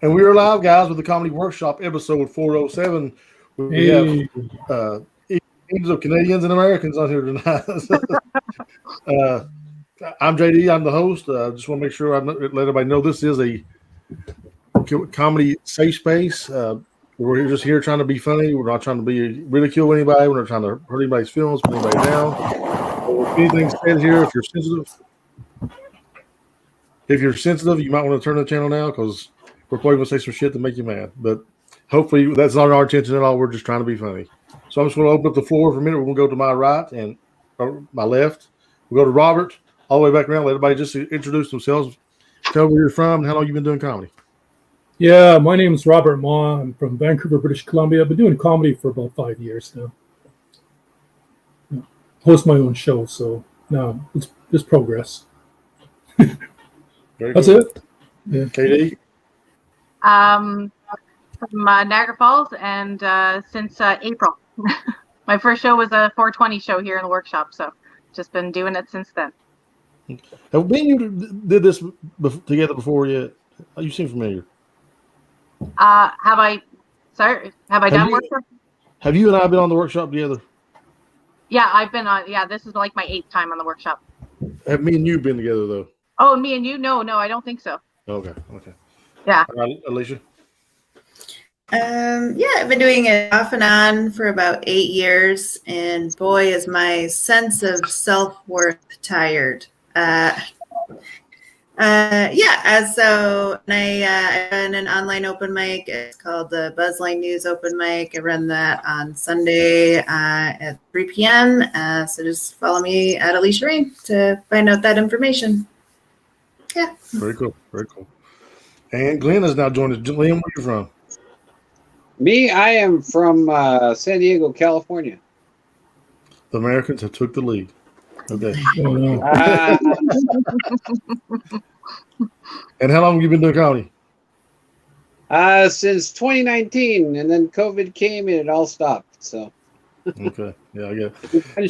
And we are live, guys, with the Comedy Workshop episode 407. We have teams of Canadians and Americans on here tonight. I'm JD. I'm the host. Just want to make sure I let everybody know this is a comedy safe space. We're just here trying to be funny. We're not trying to be ridicule anybody. We're not trying to hurt anybody's feelings, put anybody down. If anything's said here, if you're sensitive, you might want to turn the channel now because we're probably going to say some shit to make you mad. But hopefully that's not our intention at all. We're just trying to be funny. So I'm just going to open up the floor for a minute. We're going to go to my right and my left. We'll go to Robert all the way back around. Let everybody just introduce themselves. Tell where you're from and how long you've been doing comedy. Yeah, my name is Robert Ma. I'm from Vancouver, British Columbia. I've been doing comedy for about 5 years now. Host my own show, so now it's progress. That's cool. it. Yeah. KD? From Niagara Falls, and since April. My first show was a 420 show here in the workshop, so just been doing it since then. Have me and you did this together before yet? You seem familiar. Have I done workshop? Have you and I been on the workshop together? Yeah, I've been on. Yeah, this is like my 8th time on the workshop. Have me and you been together though? Oh, me and you? No, I don't think so. Okay. Yeah. Alicia? Yeah, I've been doing it off and on for about 8 years, and boy, is my sense of self-worth tired. So I run an online open mic. It's called the Buzzline News Open Mic. I run that on Sunday at 3 p.m. So just follow me at Alicia Rain to find out that information. Yeah. Very cool. And Glenn has now joined us. Glenn, where are you from? Me, I am from San Diego, California. The Americans have took the lead. Okay. And how long have you been doing comedy? Since 2019, and then COVID came and it all stopped. So. Okay. Yeah, I get it. I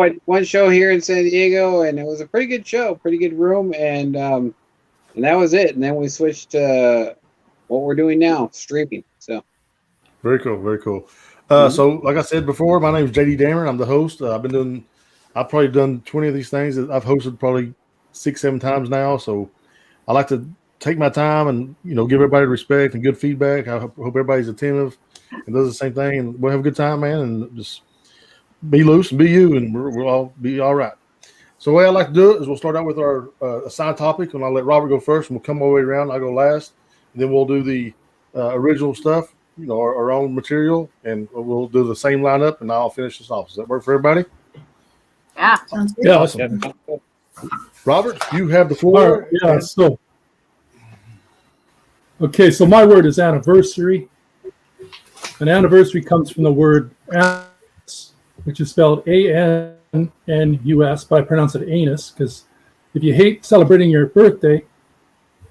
did one show here in San Diego, and it was a pretty good show, pretty good room, and that was it. And then we switched to what we're doing now, streaming. So. Very cool. So, like I said before, my name is JD Dameron. I'm the host. I've probably done 20 of these things. I've hosted probably 6-7 times now. So, I like to take my time and give everybody respect and good feedback. I hope everybody's attentive and does the same thing, and we'll have a good time, man. And just be loose and be you, and we'll all be all right. So, the way I like to do it is we'll start out with our assigned topic, and I'll let Robert go first, and we'll come all the way around. I'll go last, and then we'll do the original stuff. Our own material, and we'll do the same lineup, and I'll finish this off. Does that work for everybody? Yeah. Sounds good. Yeah, awesome. Robert, you have the floor. Yeah, so my word is anniversary. An anniversary comes from the word anus, which is spelled A-N-N-U-S, but I pronounce it anus, because if you hate celebrating your birthday,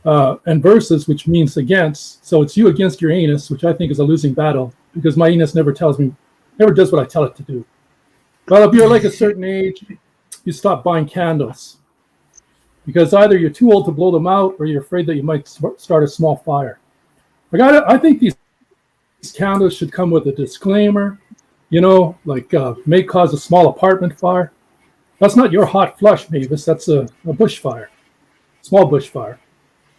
and versus, which means against, so it's you against your anus, which I think is a losing battle because my anus never does what I tell it to do. Well, if you're like a certain age, you stop buying candles because either you're too old to blow them out or you're afraid that you might start a small fire. I think these candles should come with a disclaimer, may cause a small apartment fire. That's not your hot flush, Mavis. That's a bushfire, small bushfire.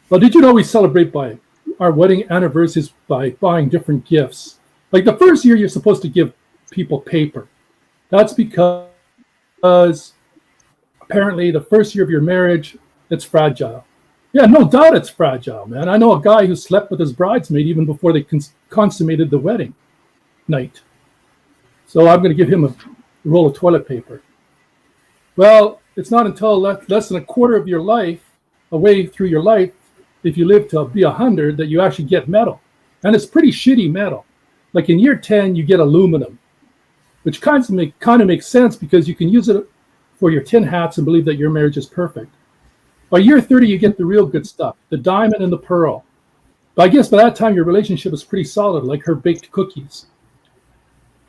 Well, did you know we celebrate by our wedding anniversaries by buying different gifts? Like the first year, you're supposed to give people paper. That's because apparently the first year of your marriage, it's fragile. Yeah, no doubt it's fragile, man. I know a guy who slept with his bridesmaid even before they consummated the wedding night. So I'm going to give him a roll of toilet paper. Well, it's not until less than a quarter of your life, away through your life, if you live to be 100, that you actually get metal. And it's pretty shitty metal. Like in year 10, you get aluminum, which kind of makes sense because you can use it for your tin hats and believe that your marriage is perfect. By year 30, you get the real good stuff, the diamond and the pearl. But I guess by that time, your relationship is pretty solid, like her baked cookies.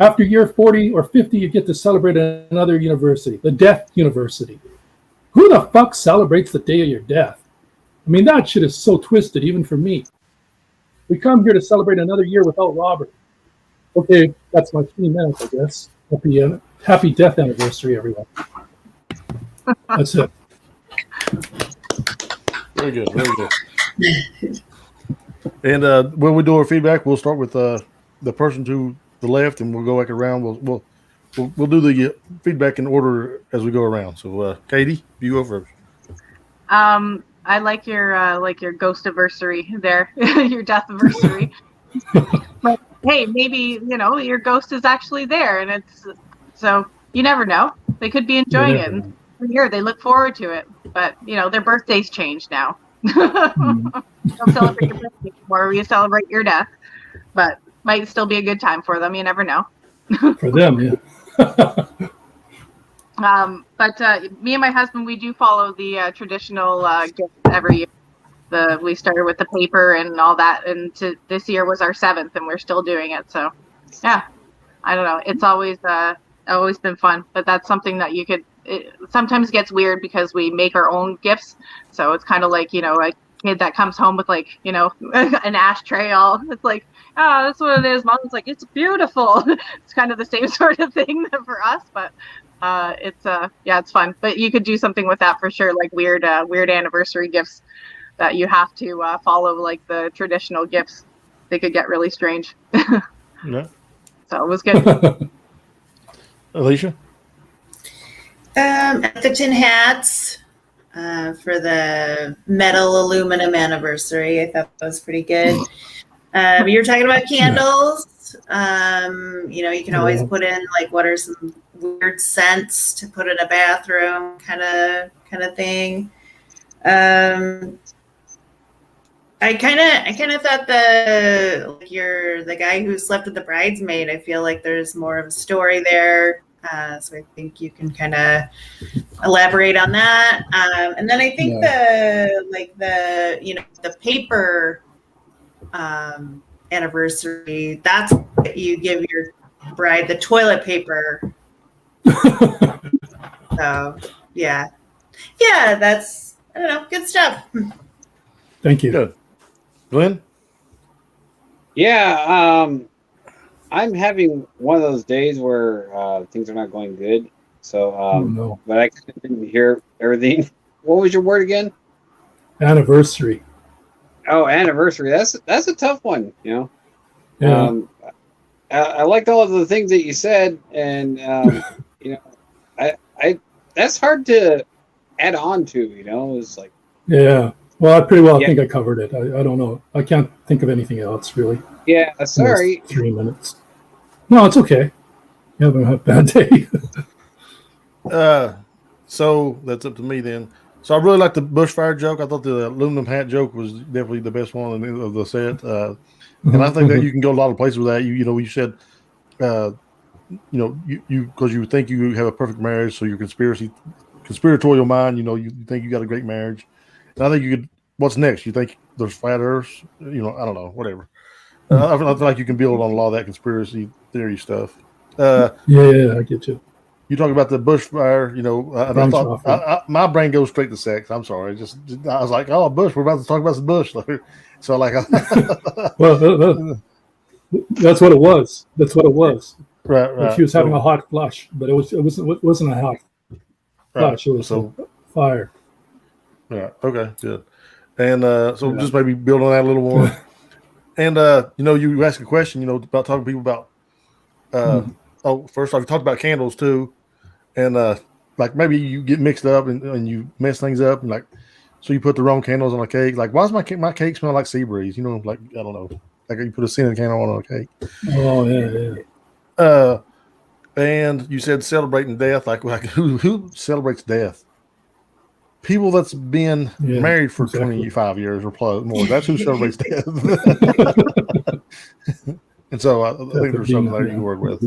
After year 40 or 50, you get to celebrate another university, the death university. Who the fuck celebrates the day of your death? I mean, that shit is so twisted, even for me. We come here to celebrate another year without Robert. Okay, that's my 3 minutes, I guess. Happy death anniversary, everyone. That's it. Very good. Very good. And when we do our feedback, we'll start with the person to the left, and we'll go back around. We'll do the feedback in order as we go around. So, Katie, you go first. I like your ghost anniversary there, your death anniversary. But hey, maybe your ghost is actually there, and it's so you never know. They could be enjoying it. And here they look forward to it, but their birthdays change now. Don't celebrate your birthday anymore. We celebrate your death, but might still be a good time for them. You never know. For them, yeah. But me and my husband, we do follow the traditional gift every year. We started with the paper and all that, and this year was our 7th, and we're still doing it. So, yeah, I don't know. It's always been fun, but that's something that it sometimes gets weird because we make our own gifts. So it's kind of like a kid that comes home with an ashtray. It's like, oh, that's what it is. Mom's like, it's beautiful. It's kind of the same sort of thing for us, but. It's fun, but you could do something with that for sure, like weird anniversary gifts that you have to follow like the traditional gifts. They could get really strange. Yeah. So it was good. Alicia? The tin hats for the metal aluminum anniversary. I thought that was pretty good. You were talking about candles. You can always put in what are some weird scents to put in a bathroom kind of thing. I kind of thought the guy who slept with the bridesmaid. I feel like there's more of a story there. So I think you can kind of elaborate on that. And then I think the paper anniversary, that's what you give your bride, the toilet paper. So yeah, that's, I don't know, good stuff. Thank you. Good. Glenn? Yeah, I'm having one of those days where things are not going good. So, no. But I couldn't hear everything. What was your word again? Anniversary. Oh, anniversary. That's a tough one. Yeah. I liked all of the things that you said, and I that's hard to add on to. It's like. Yeah. Well, I pretty well think I covered it. I don't know. I can't think of anything else really. Yeah. Sorry. 3 minutes. No, it's okay. You haven't had a bad day. So that's up to me then. So I really like the bushfire joke. I thought the aluminum hat joke was definitely the best one of the set. And I think that you can go a lot of places with that. You said, you because you think you have a perfect marriage, so your conspiratorial mind, you think you got a great marriage. And I think you could. What's next? You think there's flat Earths? I don't know. Whatever. I feel like you can build on a lot of that conspiracy theory stuff. Yeah, I get you. You talk about the bushfire, and I thought my brain goes straight to sex. I'm sorry. I was like, oh, bush. We're about to talk about the bush. So well, that's what it was. Right. Like she was having a hot flush, but it wasn't a hot flush. It was a fire. Yeah. Okay. Good. And so just maybe build on that a little more. And you ask a question, about talking to people about. First off, you talked about candles too, and maybe you get mixed up and you mess things up, and so you put the wrong candles on a cake. Like, why does my cake smell like sea breeze? I don't know. Like you put a scented candle on a cake. Oh yeah. And you said celebrating death. Like who celebrates death? People that's been married for 25 years or more. That's who celebrates death. And so I think there's something there you can work with.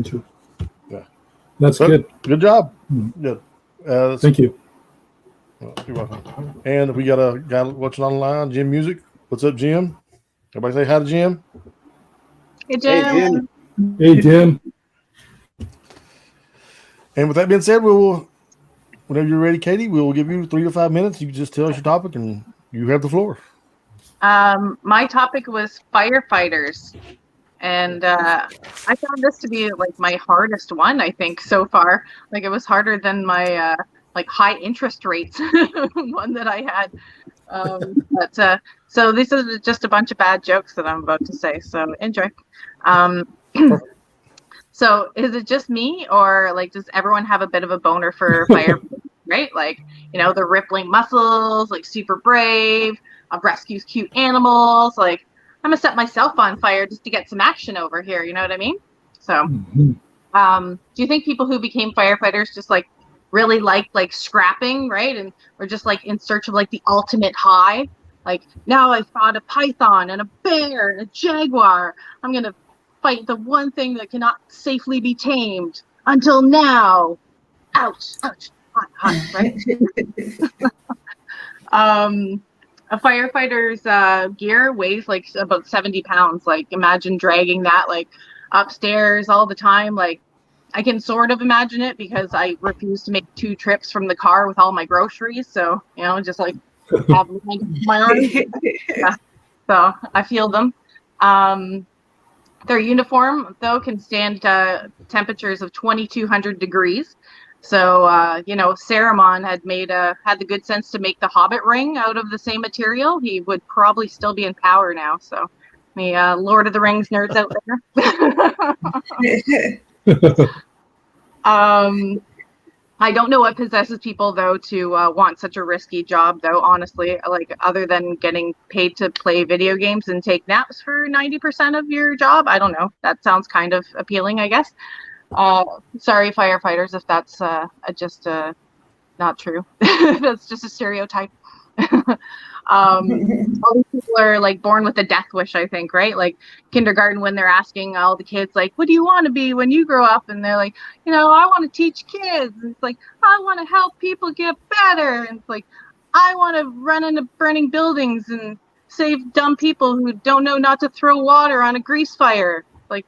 Yeah, that's good. Good job. Mm-hmm. Good. Thank you. You're welcome. And we got a guy watching online, Jim Music. What's up, Jim? Everybody say hi to Jim. Hey, Jim. Hey, Jim. And with that being said, whenever you're ready, Katie, we will give you 3 to 5 minutes. You can just tell us your topic, and you have the floor. My topic was firefighters, and I found this to be like my hardest one, I think, so far. Like it was harder than my like high interest rates one that I had. But so this is just a bunch of bad jokes that I'm about to say. So enjoy. Um, so is it just me, or like does everyone have a bit of a boner for fire? Right, like the rippling muscles, like super brave, rescues cute animals. Like I'm gonna set myself on fire just to get some action over here. You know what I mean? So, do you think people who became firefighters just like really like scrapping, right? And were just like in search of like the ultimate high? Like now I fought a python and a bear and a jaguar. I'm gonna fight the one thing that cannot safely be tamed until now. Ouch, ouch, hot, right? A firefighter's gear weighs like about 70 pounds. Like imagine dragging that like upstairs all the time. Like I can sort of imagine it because I refuse to make 2 trips from the car with all my groceries. So, just like have my arms. Yeah. So I feel them. Their uniform, though, can stand temperatures of 2,200 degrees. So, Saruman had the good sense to make the Hobbit ring out of the same material. He would probably still be in power now. So, the Lord of the Rings nerds out there. I don't know what possesses people, though, to want such a risky job, though, honestly, like other than getting paid to play video games and take naps for 90% of your job. I don't know. That sounds kind of appealing, I guess. Sorry, firefighters, if that's just not true. That's just a stereotype. All these people are like born with a death wish, I think, right? Like kindergarten, when they're asking all the kids, like, what do you want to be when you grow up? And they're like, I want to teach kids. And it's like, I want to help people get better. And it's like, I want to run into burning buildings and save dumb people who don't know not to throw water on a grease fire. Like,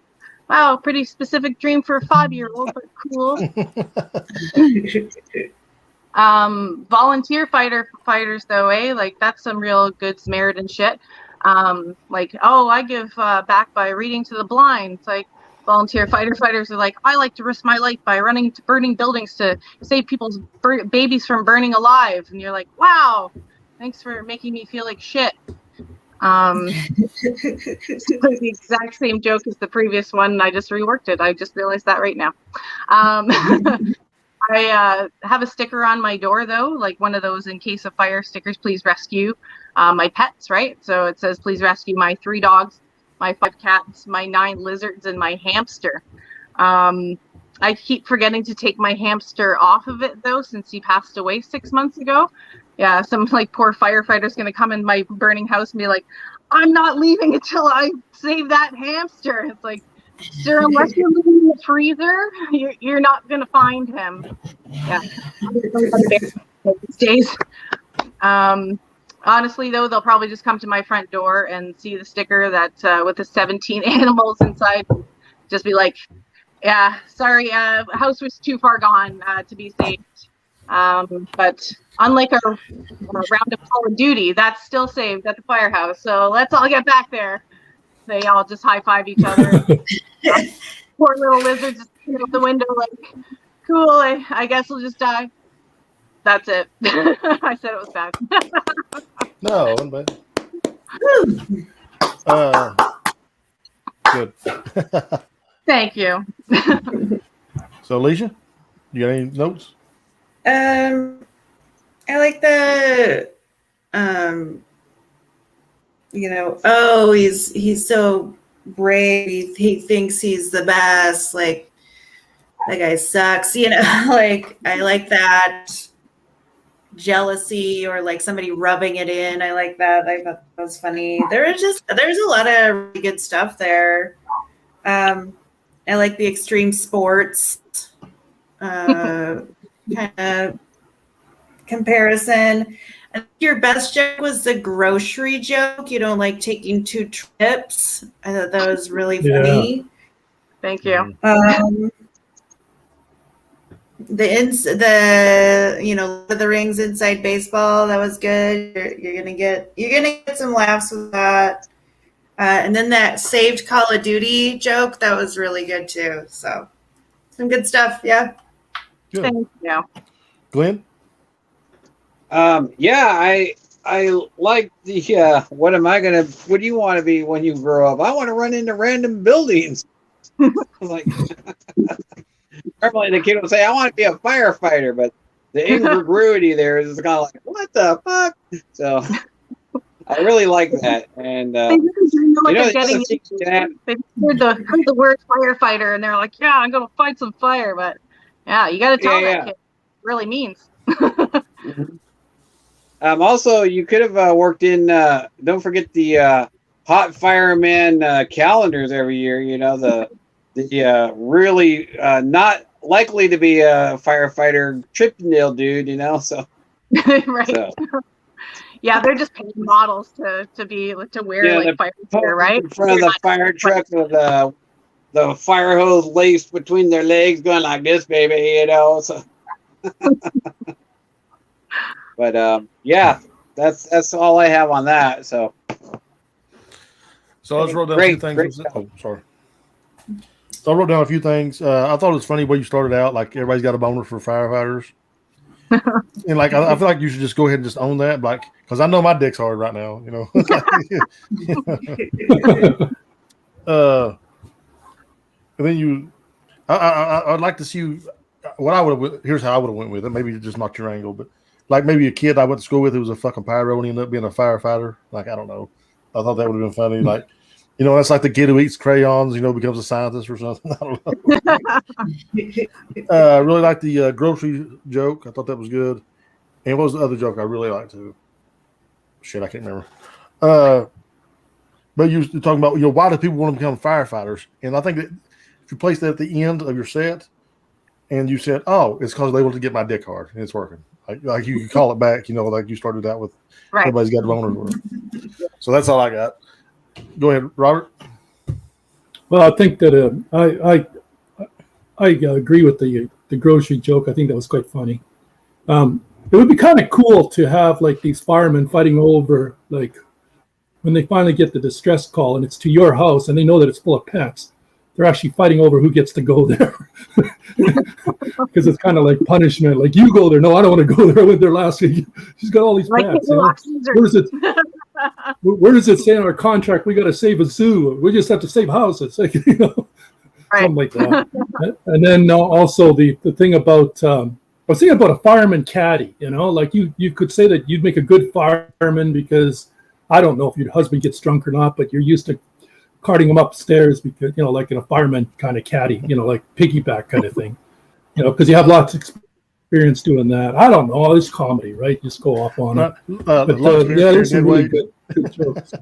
wow, pretty specific dream for a 5-year-old, but cool. Volunteer fighters though, like that's some real good Samaritan shit. Like, I give back by reading to the blind. It's like volunteer fighters are like, I like to risk my life by running into burning buildings to save people's babies from burning alive. And you're like, wow, thanks for making me feel like shit. It's like the exact same joke as the previous one, and I just reworked it. I just realized that right now. I have a sticker on my door, though, like one of those in case of fire stickers, please rescue my pets, right? So it says, please rescue my 3 dogs, my 5 cats, my 9 lizards, and my hamster. I keep forgetting to take my hamster off of it, though, since he passed away 6 months ago. Yeah, some like poor firefighter's going to come in my burning house and be like, I'm not leaving until I save that hamster. It's like, sir, unless you're leaving in the freezer, you're not going to find him. Yeah. These days. Honestly, though, they'll probably just come to my front door and see the sticker that with the 17 animals inside. Just be like, yeah, sorry, house was too far gone to be saved. But unlike a round of Call of Duty, that's still saved at the firehouse. So let's all get back there. They all just high-five each other. Poor little lizards just out the window like, cool, I guess we'll just die. That's it. I said it was bad. No, it wasn't bad. Good. Thank you. So, Alicia, you got any notes? I like the he's so brave. He thinks he's the best. Like, that guy sucks. Like, I like that jealousy or like somebody rubbing it in. I like that. I thought that was funny. There's a lot of really good stuff there. I like the extreme sports kind of comparison. I think your best joke was the grocery joke. You don't like taking 2 trips. I thought that was really funny. Thank you. the Lord of the Rings inside baseball, that was good. You're gonna get some laughs with that. And then that saved Call of Duty joke, that was really good too. So some good stuff. Yeah. Good. Thank you. Glenn? Yeah, I like the what do you want to be when you grow up? I want to run into random buildings. Like normally the kid will say, I want to be a firefighter, but the incongruity there is kind of like, what the fuck? So I really like that. And They know what they're getting the into. They heard the word firefighter and they're like, yeah, I'm gonna fight some fire, but yeah, you gotta tell that kid what it really means. Also, you could have worked in. Don't forget the hot fireman calendars every year. The really not likely to be a firefighter Chippendale dude. So right. So. Yeah, they're just paid models to wear like firefighter, right? In front of the fire truck with the fire hose laced between their legs, going like this, baby. So. But yeah, that's all I have on that. So I just wrote down a few things. Oh, sorry. So I wrote down a few things. I thought it was funny where you started out. Like everybody's got a boner for firefighters, and like I feel like you should just go ahead and just own that, like because I know my dick's hard right now. And then I'd like to see you. What I would have. Here's how I would have went with it. Maybe you just knocked your angle, but. Like maybe a kid I went to school with who was a fucking pyro and he ended up being a firefighter. Like, I don't know. I thought that would have been funny. Like, that's like the kid who eats crayons, becomes a scientist or something. I don't know. I really like the grocery joke. I thought that was good. And what was the other joke I really liked too? Shit, I can't remember. But you were talking about, why do people want to become firefighters? And I think that if you place that at the end of your set and you said, oh, it's because they want to get my dick hard and it's working. Like you can call it back, like you started out with. Right. Everybody's got boners. So that's all I got. Go ahead, Robert. Well, I think that I agree with the grocery joke. I think that was quite funny. It would be kind of cool to have like these firemen fighting over, like when they finally get the distress call and it's to your house and they know that it's full of pets. They're actually fighting over who gets to go there because it's kind of like punishment. Like you go there. No, I don't want to go there. I went there last week. She's got all these pets. Where does it say in our contract? We got to save a zoo. We just have to save houses. Like, something like that. And then also the thing about, I was thinking about a fireman caddy, like you could say that you'd make a good fireman because I don't know if your husband gets drunk or not, but you're used to carting them upstairs because, like in a fireman kind of caddy, like piggyback kind of thing, because you have lots of experience doing that. I don't know. It's comedy, right? Just go off on it. Yeah, there's some really good jokes.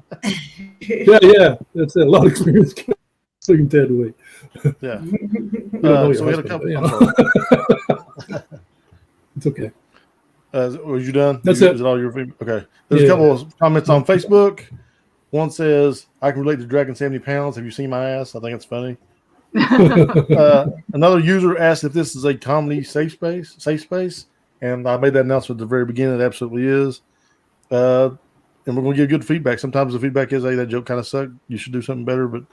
Yeah. That's a lot of experience doing dead weight. Yeah. So we had a couple. It's okay. Was you done? That's it. Is it all your feedback? Okay. There's a couple of comments on Facebook. One says, I can relate to dragging 70 pounds. Have you seen my ass? I think it's funny. Another user asked if this is a comedy safe space. And I made that announcement at the very beginning. It absolutely is. And we're going to give good feedback. Sometimes the feedback is, hey, that joke kind of sucked. You should do something better. But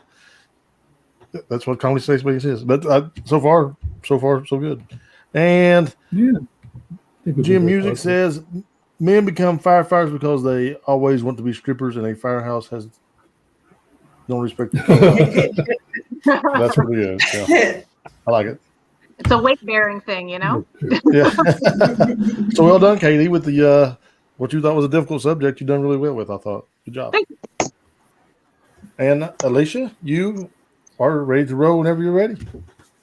that's what comedy safe space is. But so far, so good. And Jim Music says, men become firefighters because they always want to be strippers, and a firehouse has no respect for That's pretty good. Yeah. I like it. It's a weight bearing thing, Yeah. So well done, Katie, with the what you thought was a difficult subject. You've done really well with. I thought. Good job. Thank you. And Alicia, you are ready to roll whenever you're ready.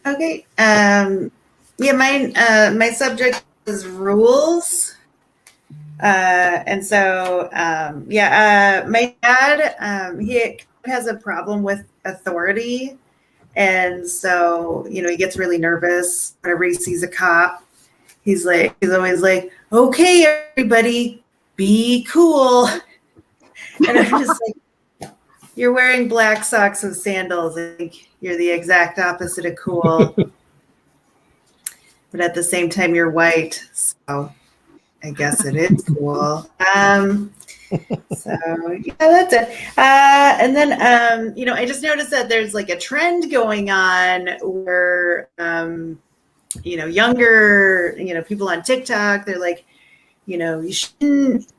Okay. My subject is rules. And so, my dad, he has a problem with authority. And so, he gets really nervous whenever he sees a cop. He's always like, okay, everybody, be cool. And I'm just like, you're wearing black socks and sandals. I think you're the exact opposite of cool. but at the same time, you're white. So I guess it is cool. So yeah, that's it. And then, I just noticed that there's like a trend going on where, younger, people on TikTok, they're like, you shouldn't,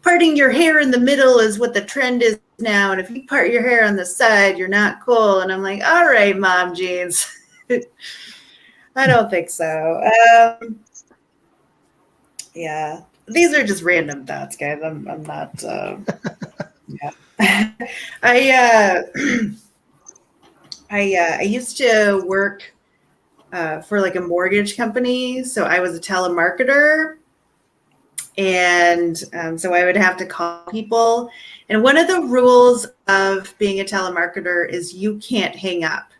parting your hair in the middle is what the trend is now. And if you part your hair on the side, you're not cool. And I'm like, all right, mom jeans. I don't think so. Yeah, these are just random thoughts, guys. I'm not. Yeah, I used to work for like a mortgage company, so I was a telemarketer, and so I would have to call people. And one of the rules of being a telemarketer is you can't hang up.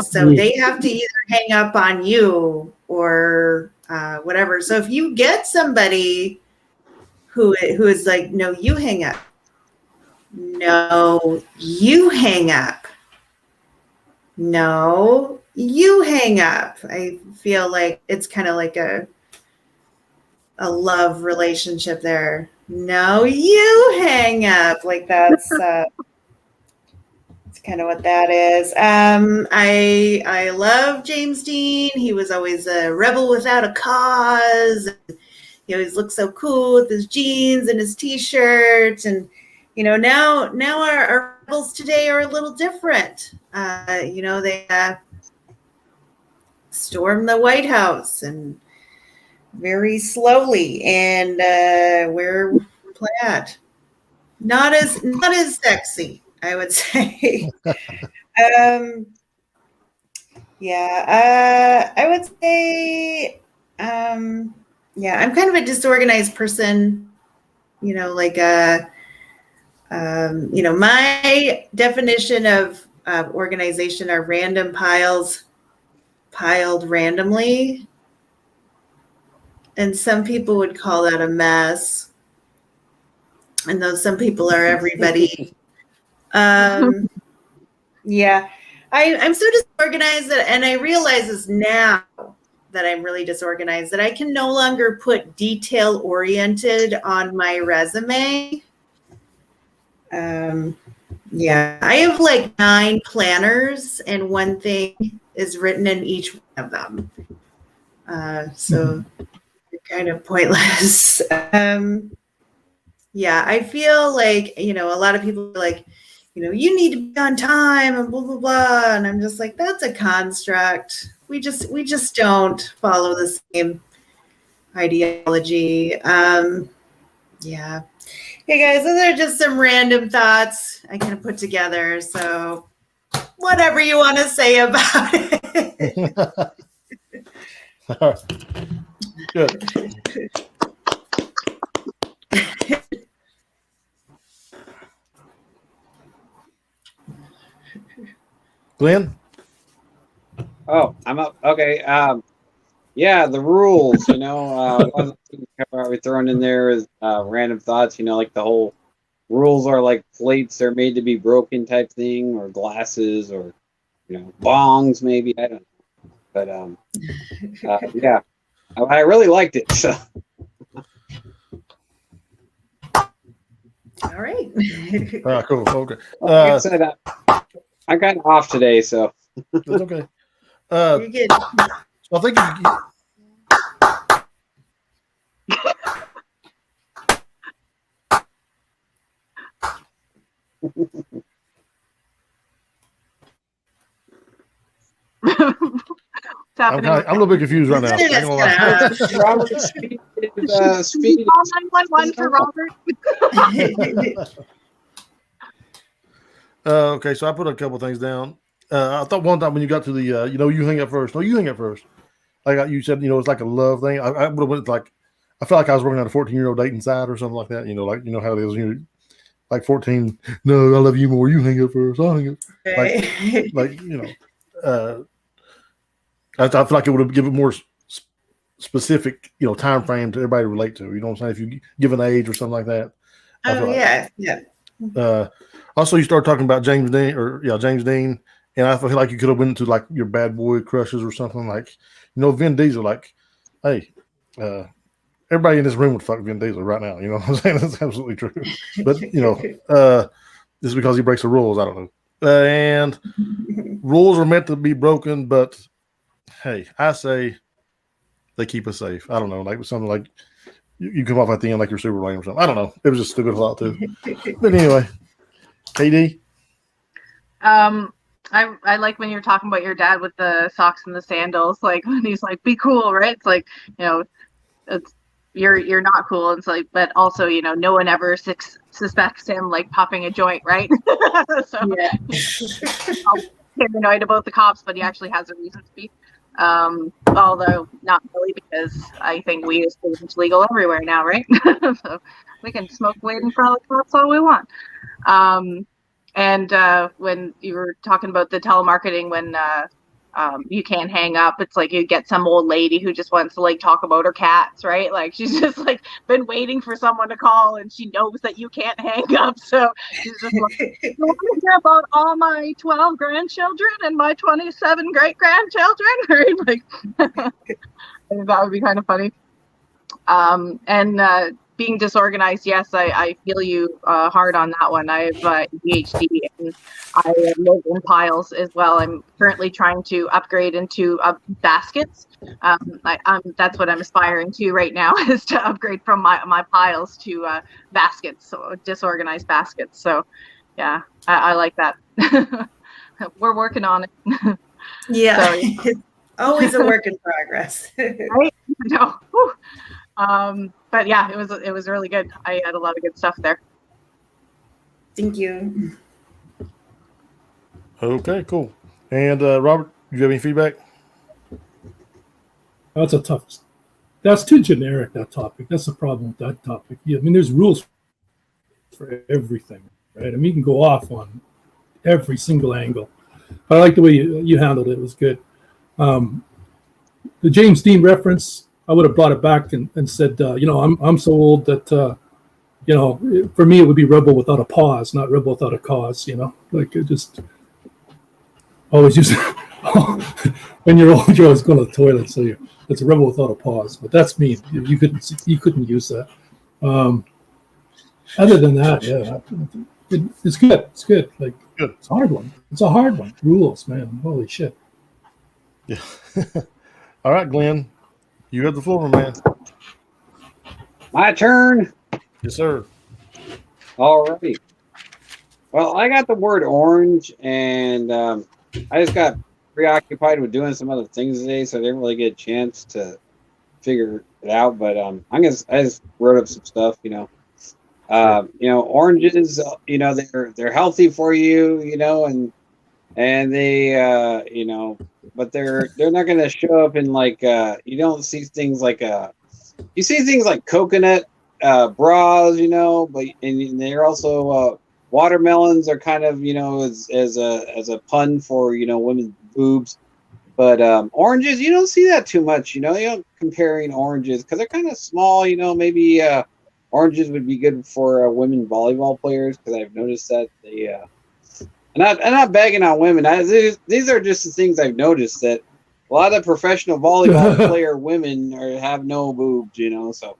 So they have to either hang up on you or whatever. So if you get somebody who is like, no, you hang up. No, you hang up. No, you hang up. I feel like it's kind of like a love relationship there. No, you hang up. Like that's kind of what that is. I love James Dean. He was always a rebel without a cause. He always looked so cool with his jeans and his t-shirt. And, now our rebels today are a little different. They storm the White House and very slowly and wear plaid. Not as sexy, I would say. I would say, I'm kind of a disorganized person, my definition of organization are random piles piled randomly. And some people would call that a mess. And those some people are everybody. I'm so disorganized and I realize this now that I'm really disorganized that I can no longer put detail oriented on my resume. I have like 9 planners and one thing is written in each one of them. So they're kind of pointless. I feel like, a lot of people are like, you need to be on time and blah, blah, blah. And I'm just like, that's a construct. We just don't follow the same ideology. Hey guys, those are just some random thoughts I kind of put together. So whatever you want to say about it. Good. Glenn? Oh, I'm up. Okay. The rules, one of the things we thrown in there is random thoughts, like the whole rules are like plates are made to be broken type thing, or glasses, or, bongs maybe. I don't know. But, I really liked it. So. All right. Cool. Okay. Like I said, I'm kind of off today, so. That's okay. You're good. So I think I'm a little bit confused right now. Robert speed is speed. Call 911 for Robert. Okay, so I put a couple things down. I thought one time when you got to the, you hang up first. No, you hang up first. Like you said, it's like a love thing. I would have went like, I felt like I was working on a 14-year-old dating site or something like that. How it is. Like 14. No, I love you more. You hang up first. I'll hang up. I feel like it would have given more specific, time frame to everybody to relate to. You know what I'm saying? If you give an age or something like that. Oh yeah. Also, you start talking about James Dean, James Dean, And I feel like you could have went to like your bad boy crushes or something like, Vin Diesel. Like, hey, everybody in this room would fuck Vin Diesel right now. You know what I'm saying? That's absolutely true. But just because he breaks the rules, I don't know. And rules are meant to be broken, but hey, I say they keep us safe. I don't know, like something like you come off at the end like you're Superman or something. I don't know. It was just a stupid thought too. But anyway, KD. I like when you're talking about your dad with the socks and the sandals, like when he's like, "Be cool," right? It's like, it's you're not cool. It's like, but also, no one ever suspects him like popping a joint, right? So Yeah. I'm annoyed about the cops, but he actually has a reason to be. Although not really, because I think weed is pretty much legal everywhere now, right? So we can smoke weed in front of the cops all we want. And when you were talking about the telemarketing, when you can't hang up, it's like you get some old lady who just wants to like talk about her cats, right? Like she's just like been waiting for someone to call, and she knows that you can't hang up, so she's just like, "You want to hear about all my 12 grandchildren and my 27 great grandchildren?" Right? Like I think that would be kind of funny. And being disorganized, yes, I feel you hard on that one. I have ADHD, and I live in piles as well. I'm currently trying to upgrade into baskets. That's what I'm aspiring to right now, is to upgrade from my piles to baskets, so disorganized baskets. So yeah, I like that. We're working on it. Yeah. So, It's always a work in progress. right? No. But yeah, it was really good. I had a lot of good stuff there. Thank you. Okay, cool. And Robert, do you have any feedback? That's a tough. That's too generic, that topic. That's the problem with that topic. Yeah, I mean, there's rules for everything, right? I mean, you can go off on every single angle. But I like the way you handled it. It was good. The James Dean reference, I would have brought it back and said, I'm so old that, for me, it would be rebel without a pause, not rebel without a cause, like it just always use when you're old, you're always going to the toilet. So it's a rebel without a pause, but that's me. You couldn't use that. Other than that, yeah, it's good. It's good. Like, Good. It's a hard one. It's a hard one. Rules, man. Holy shit. Yeah. All right, Glenn, you have the floor, man. My turn. Yes, sir. All right. Well, I got the word orange, and I just got preoccupied with doing some other things today, so I didn't really get a chance to figure it out. But I just wrote up some stuff, oranges, they're healthy for you, and they, but they're not going to show up in like you don't see things like you see things like coconut bras, and they're also watermelons are kind of as a pun for women's boobs, but oranges you don't see that too much. You don't comparing oranges because they're kind of small. Maybe oranges would be good for women volleyball players because I've noticed that they. I'm not bagging on women. These are just the things I've noticed that a lot of professional volleyball player women have no boobs, So,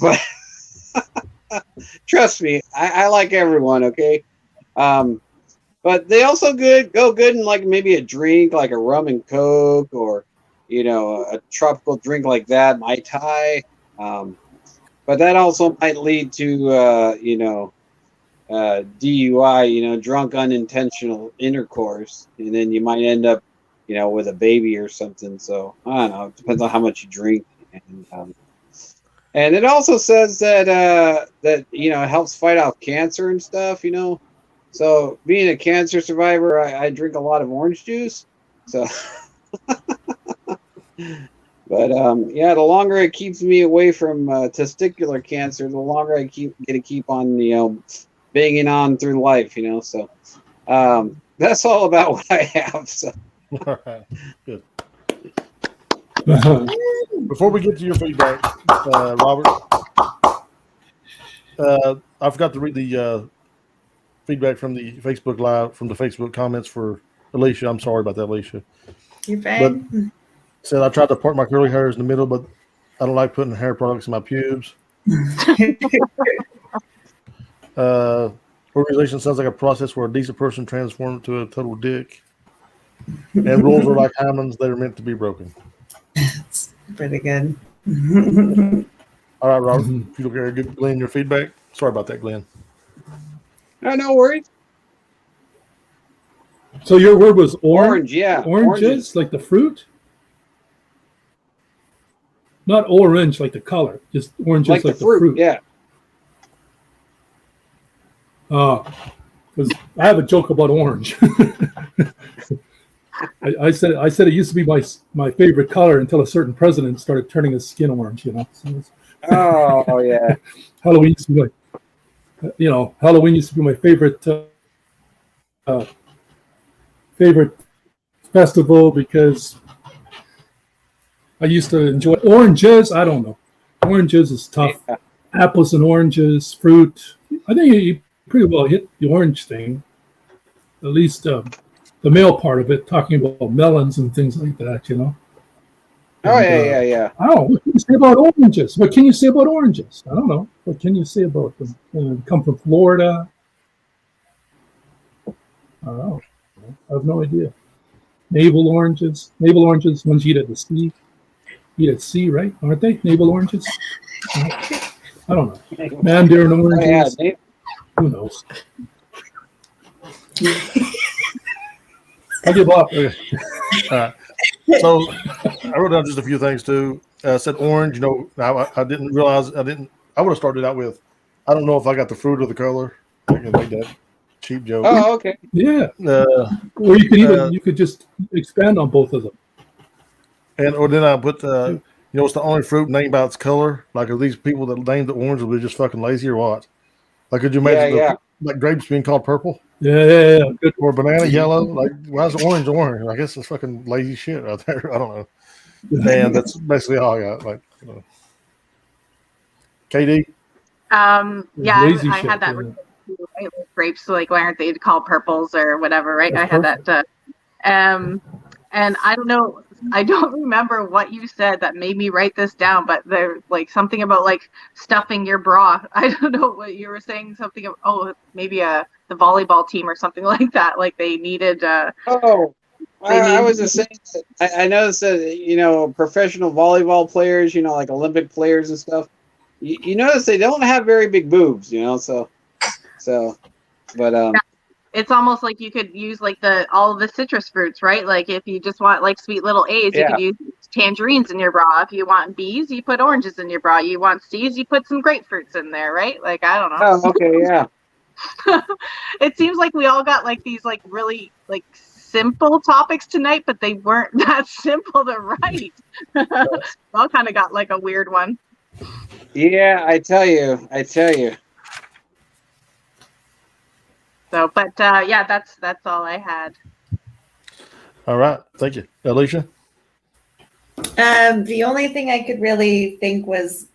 but trust me, I like everyone. Okay, but they also go good in like maybe a drink like a rum and coke or a tropical drink like that, Mai Tai. But that also might lead to DUI, drunk unintentional intercourse, and then you might end up, with a baby or something. So I don't know. It depends on how much you drink, and it also says that it helps fight off cancer and stuff. So being a cancer survivor, I drink a lot of orange juice. So, but the longer it keeps me away from testicular cancer, the longer I get to keep on, banging on through life, So that's all about what I have. So. All right, good. Before we get to your feedback, Robert, I forgot to read the feedback from the Facebook Live, from the Facebook comments for Alicia. I'm sorry about that, Alicia. You're fine. Said I tried to part my curly hairs in the middle, but I don't like putting hair products in my pubes. Organization sounds like a process where a decent person transforms into a total dick. And rules are like diamonds; they're meant to be broken. It's pretty good. All right, Robert. If you look at good, Glenn, your feedback. Sorry about that, Glenn. No worries. So your word was Orange, yeah. Oranges, like the fruit? Not orange like the color, just oranges Like the fruit, yeah. Because I have a joke about orange. I said it used to be my favorite color until a certain president started turning his skin orange. So Oh yeah. Halloween used to be Halloween used to be my favorite favorite festival because I used to enjoy oranges. I don't know. Oranges is tough. Yeah. Apples and oranges, fruit. I think you pretty well hit the orange thing. At least the male part of it, talking about melons and things like that, Oh And, yeah. I don't know. What can you say about oranges? What can you say about oranges? I don't know. What can you say about them? Come from Florida? I don't know. I have no idea. Navel oranges, ones you eat at the sea. Eat at sea, right? Aren't they? Navel oranges? I don't know. Mandarin oranges. Oh, yeah. Who knows? I'll give up. Okay. All right. So I wrote down just a few things too. Said orange. I didn't realize I would have started out with, I don't know if I got the fruit or the color. I can make that cheap joke. Oh, okay. Yeah. Or you could just expand on both of them. Or then I put it's the only fruit named by its color. Like, are these people that named the orange will be just fucking lazy or what? Like, could you imagine like grapes being called purple? Yeah. Good. Or banana yellow? Like, why is orange orange? I guess it's fucking lazy shit out there. I don't know. And that's basically all I got. Like, KD? Yeah, Lazy I shit, had that. yeah. Right? Like grapes, like why aren't they called purples or whatever, right? That's I had that. And I don't know. I don't remember what you said that made me write this down, but there's like something about like stuffing your bra. I don't know what you were saying. Something of, maybe the volleyball team or something like that. Like they needed. I was just saying that I noticed that professional volleyball players, like Olympic players and stuff. You notice they don't have very big boobs, but it's almost like you could use like all of the citrus fruits, right? Like if you just want like sweet little A's, you could use tangerines in your bra. If you want B's, you put oranges in your bra. You want C's, you put some grapefruits in there, right? Like I don't know. Oh, okay, yeah. It seems like we all got like these like really like simple topics tonight, but they weren't that simple to write. We all kind of got like a weird one. Yeah, I tell you. So, but that's all I had. All right. Thank you. Alicia? The only thing I could really think was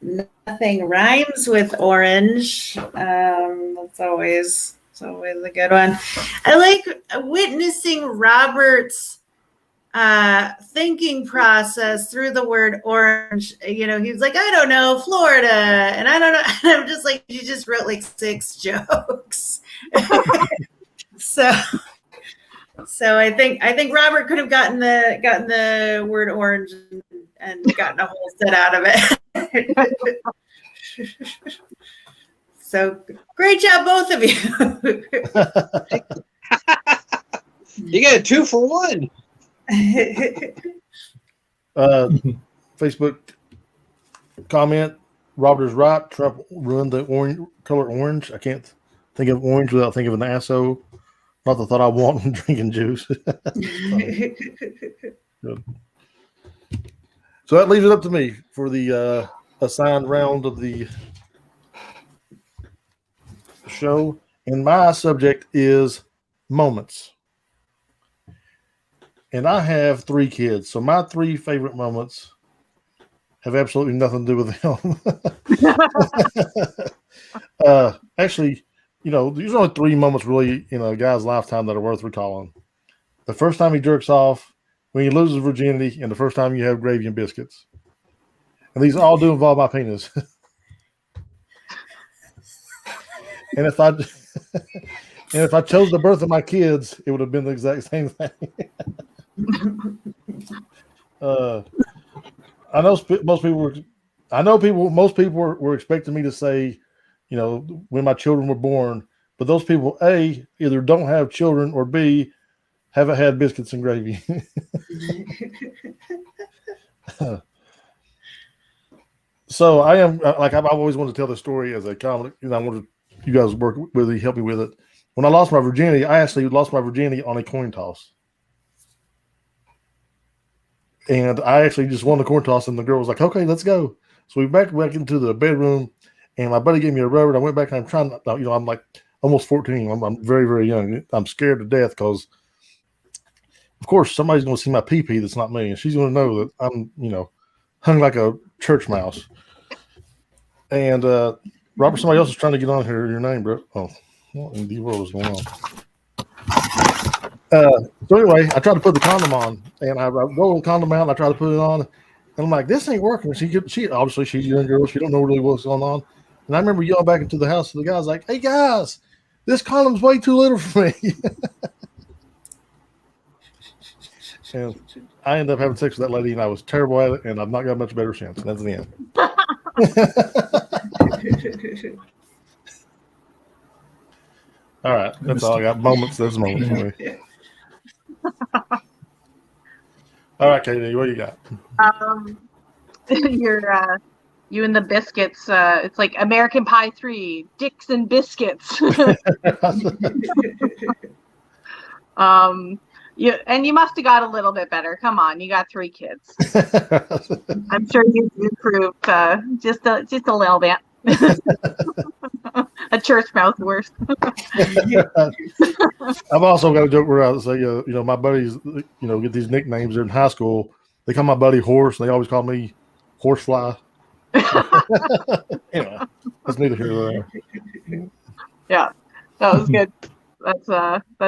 nothing rhymes with orange. That's always a good one. I like witnessing Robert's thinking process through the word orange. He was like, I don't know, Florida, and I don't know. And I'm just like, you just wrote like 6 jokes. So I think Robert could have gotten the word orange and gotten a whole set out of it. So great job, both of you. You get a 2 for 1. Facebook comment: Robert is right. Trump ruined the color orange. I can't think of orange without thinking of an asshole. Not the thought I want when drinking juice. Good. So that leaves it up to me for the assigned round of the show. And my subject is moments. And I have 3 kids. So my 3 favorite moments have absolutely nothing to do with them. Actually, there's only 3 moments really in a guy's lifetime that are worth recalling. the first time he jerks off, when he loses virginity, and the first time you have gravy and biscuits. And these all do involve my penis. And if I chose the birth of my kids, it would have been the exact same thing. I know most people were expecting me to say, you know, when my children were born, but those people, A, either don't have children, or B, haven't had biscuits and gravy. So I am, like, I've always wanted to tell this story as a comic, and I wanted you guys to work with me, help me with it. When I lost my virginity, I actually lost my virginity on a coin toss. And I actually just won the coin toss, and the girl was like, okay, let's go. So we back into the bedroom, and my buddy gave me a rubber, and I went back, and I'm trying to, you know, I'm like almost 14. I'm very, very young. I'm scared to death because, of course, somebody's going to see my pee-pee that's not me, and she's going to know that I'm, you know, hung like a church mouse. And Robert, somebody else is trying to get on here. Your name, bro. Oh, what in the world is going on? So anyway, I tried to put the condom on, and I roll the condom out, and I try to put it on, and I'm like, this ain't working. She obviously, she's a young girl. She don't know really what's going on. And I remember yelling back into the house to the guys like, hey, guys, this condom's way too little for me. And I ended up having sex with that lady, and I was terrible at it, and I've not got much better since. And that's the end. All right, that's all I got. Moments. There's moments for me. All right, Katie, what you got? You and the biscuits. It's like American Pie 3, Dicks and Biscuits. You must have got a little bit better. Come on, you got 3 kids. I'm sure you've improved just a little bit. A church mouth worse. I've also got a joke where I say, you know, my buddies, you know, get these nicknames in high school. They call my buddy Horse, and they always call me Horsefly. Anyway, that's neither here nor there. Yeah, that was good. That's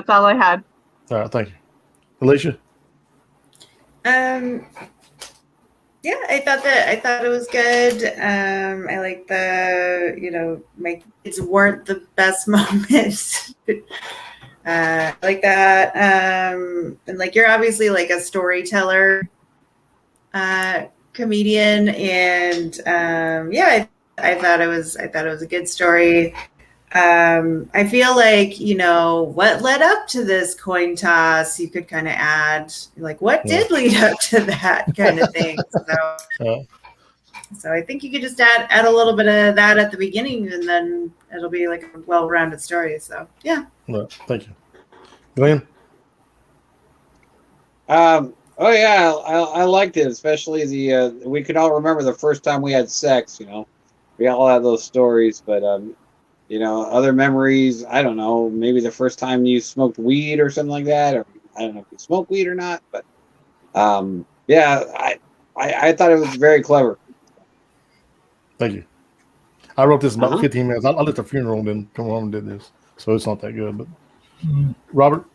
all I had. All right, thank you, Alicia. Yeah, I thought it was good. I like the, you know, my kids weren't the best moments. I like that. And like, you're obviously like a storyteller, comedian, and yeah, I thought it was a good story. I feel like, you know, what led up to this coin toss, you could kind of add, like, what did lead up to that kind of thing. So I think you could just add a little bit of that at the beginning, and then it'll be like a well-rounded story. So yeah. Well, thank you, Glenn. Oh yeah, I liked it, especially the we could all remember the first time we had sex. You know, we all have those stories, but you know, other memories, I don't know, maybe the first time you smoked weed or something like that, or I don't know if you smoke weed or not, but yeah, I thought it was very clever. Thank you. I wrote this in about 15 minutes. I left the funeral and then come home and did this, so it's not that good. But Robert,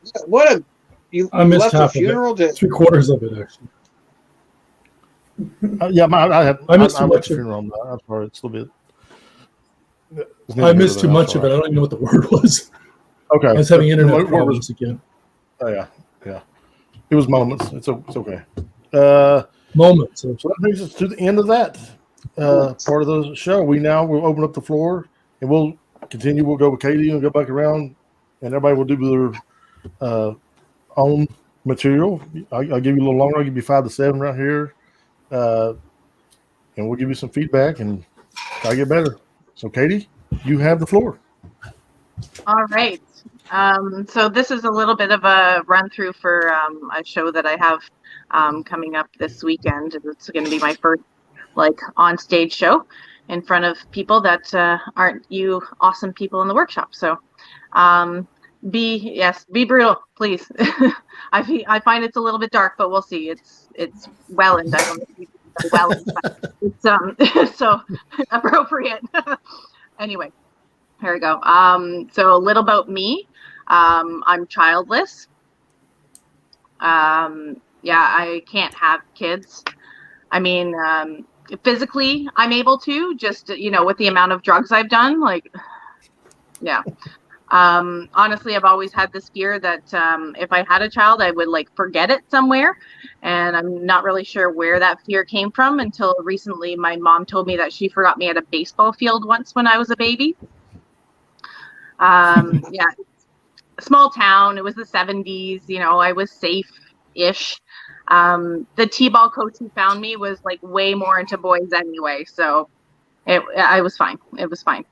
I missed left half the funeral of it. 3/4 of it, actually. yeah, I missed too went much to of the funeral. I'm sorry, it's a little bit. I missed too much of it. I don't even know what the word was. Okay. I was having internet problems again. Oh yeah. It was moments. It's okay. Moments. So that brings us to the end of that part of the show. We'll open up the floor, and we'll continue. We'll go with Katie and go back around, and everybody will do their own material. I'll give you a little longer. I'll give you 5 to 7 right here, and we'll give you some feedback and try to get better. So, Katie, you have the floor. All right. So this is a little bit of a run through for a show that I have coming up this weekend. It's going to be my first on stage show in front of people that aren't you awesome people in the workshop. So be brutal, please. I find it's a little bit dark, but we'll see. It's Welland. I don't know if you know Welland, but it's so appropriate. Anyway, here we go. So a little about me. I'm childless. Yeah, I can't have kids. I mean, physically, I'm able to, just, with the amount of drugs I've done, like, yeah. Honestly, I've always had this fear that if I had a child, I would like forget it somewhere. And I'm not really sure where that fear came from until recently. My mom told me that she forgot me at a baseball field once when I was a baby. Yeah, small town. It was the 70s. I was safe-ish. The t-ball coach who found me was like way more into boys anyway, so I was fine. It was fine.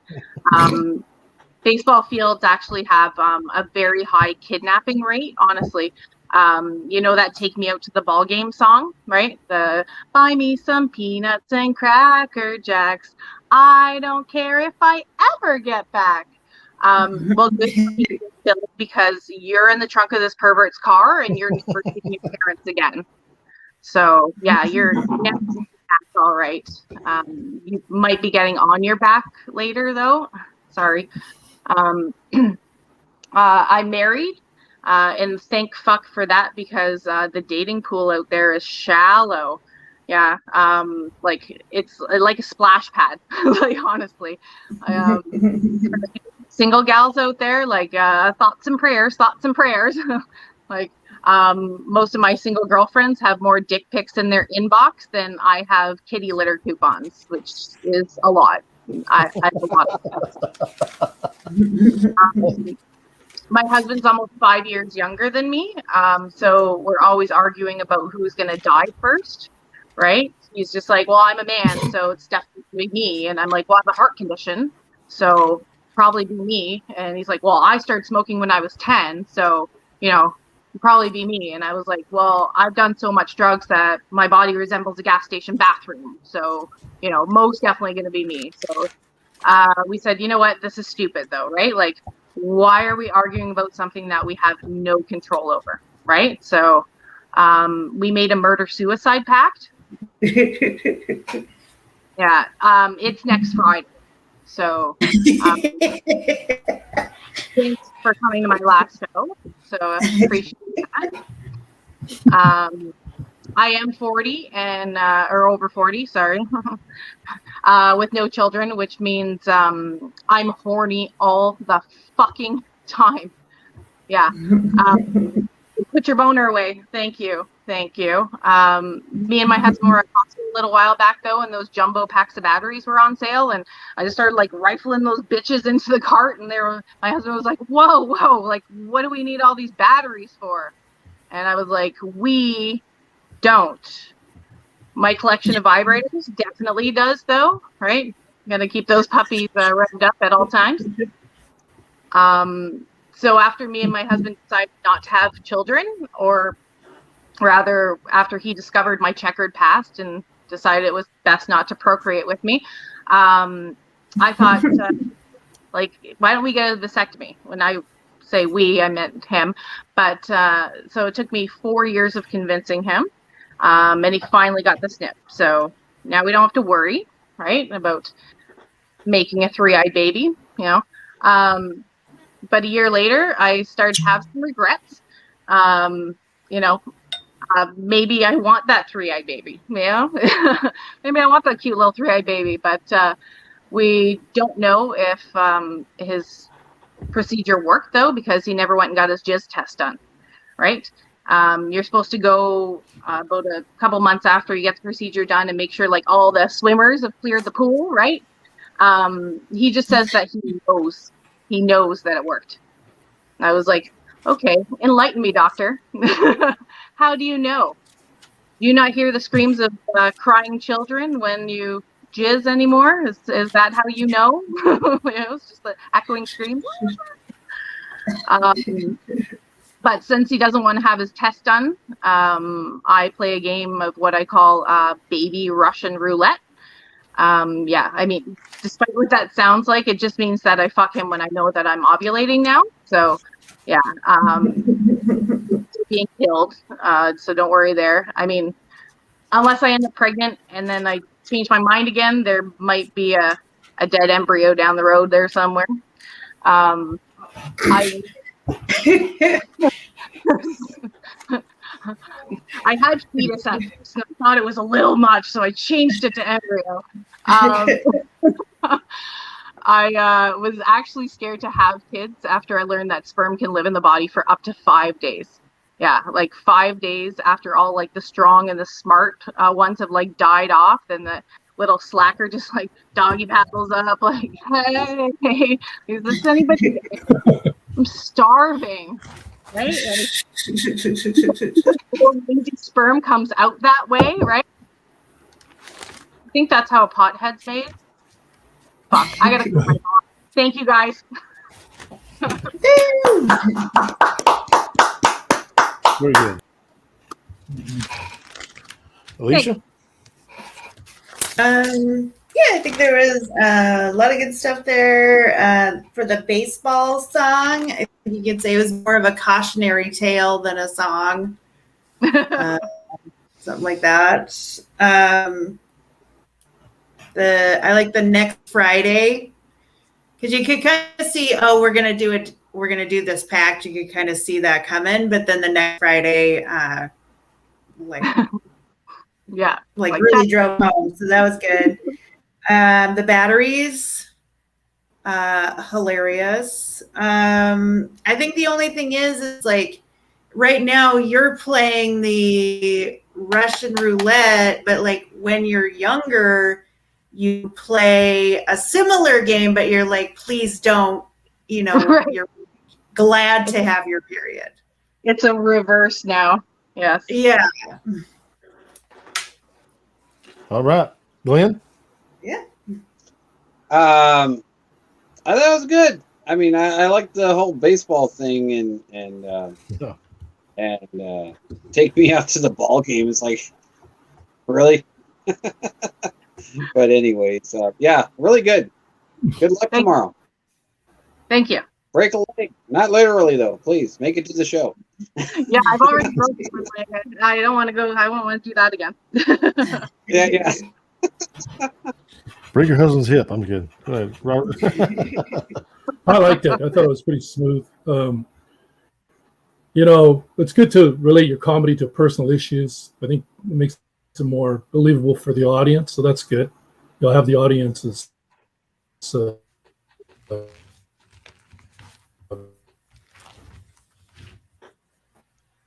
Baseball fields actually have a very high kidnapping rate, honestly. That "Take Me Out to the Ball Game" song, right? The "Buy me some peanuts and Cracker Jacks. I don't care if I ever get back." Well, because you're in the trunk of this pervert's car and you're never seeing your parents again. So yeah, you're never back all right. You might be getting on your back later, though. Sorry. I'm married, and thank fuck for that, because the dating pool out there is shallow. Yeah, like it's like a splash pad. Like, honestly, single gals out there, like thoughts and prayers. Like, most of my single girlfriends have more dick pics in their inbox than I have kitty litter coupons, which is a lot. I have a lot of my husband's almost 5 years younger than me, so we're always arguing about who's going to die first, right? He's just like, well, I'm a man, so it's definitely me. And I'm like, well, I have a heart condition, so probably be me. And he's like, well, I started smoking when I was 10, so, probably be me. And I was like, well, I've done so much drugs that my body resembles a gas station bathroom, so, most definitely going to be me. So we said, you know what, this is stupid though, right? Like, why are we arguing about something that we have no control over, right? So we made a murder-suicide pact. Yeah, it's next Friday. So thanks for coming to my last show. So I appreciate that. I am 40 or over 40, sorry, with no children, which means I'm horny all the fucking time. Yeah. Put your boner away. Thank you. Me and my husband were at Costco a little while back, though, and those jumbo packs of batteries were on sale, and I just started like rifling those bitches into the cart, and my husband was like, whoa, like, what do we need all these batteries for? And I was like, we don't. My collection of vibrators definitely does, though, right? Got to keep those puppies revved up at all times. So after me and my husband decided not to have children, or rather after he discovered my checkered past and decided it was best not to procreate with me, I thought, like, why don't we get a vasectomy? When I say we, I meant him. But so it took me 4 years of convincing him. And he finally got the snip. So now we don't have to worry, right, about making a 3-eyed baby, But a year later, I started to have some regrets. Maybe I want that 3-eyed baby, Maybe I want that cute little 3-eyed baby, but we don't know if his procedure worked, though, because he never went and got his jizz test done, right? You're supposed to go about a couple months after you get the procedure done and make sure like all the swimmers have cleared the pool, right? He just says that he knows that it worked. I was like, okay, enlighten me, doctor. How do you know? Do you not hear the screams of crying children when you jizz anymore? Is that how you know? It's just the echoing screams. But since he doesn't want to have his test done, I play a game of what I call baby Russian roulette. I mean, despite what that sounds like, it just means that I fuck him when I know that I'm ovulating now. So, yeah, being killed. So don't worry there. I mean, unless I end up pregnant and then I change my mind again, there might be a dead embryo down the road there somewhere. I had fetus at first, and I thought it was a little much, so I changed it to embryo. I was actually scared to have kids after I learned that sperm can live in the body for up to 5 days. Yeah, like 5 days after all like the strong and the smart ones have like died off, then the little slacker just like doggy paddles up like, hey, is this anybody? I'm starving, right? Like, sperm comes out that way, right? I think that's how a pothead's made. Fuck, I gotta go. Thank you guys. Very good. Alicia? Yeah, I think there was a lot of good stuff there. For the baseball song, I think you could say it was more of a cautionary tale than a song. Something like that. I like the next Friday, because you could kind of see, oh, we're gonna do this pact. You could kind of see that coming, but then the next Friday, Yeah, like really drove home. So that was good. The batteries, hilarious. I think the only thing is like right now you're playing the Russian roulette, but like when you're younger, you play a similar game, but you're like, please don't, right. You're glad to have your period. It's a reverse now. Yes. Yeah. All right. Glenn? Yeah. I thought it was good. I mean, I like the whole baseball thing and take me out to the ball game. It's like, really? But anyways, yeah, really good. Good luck tomorrow. Thank you. Break a leg. Not literally, though. Please, make it to the show. Yeah, I've already broken my leg. I don't want to go. I won't want to do that again. Yeah. Break your husband's hip. I'm kidding. Go ahead, Robert. I liked it. I thought it was pretty smooth. It's good to relate your comedy to personal issues. I think it makes it more believable for the audience, so that's good. You'll have the audiences. So,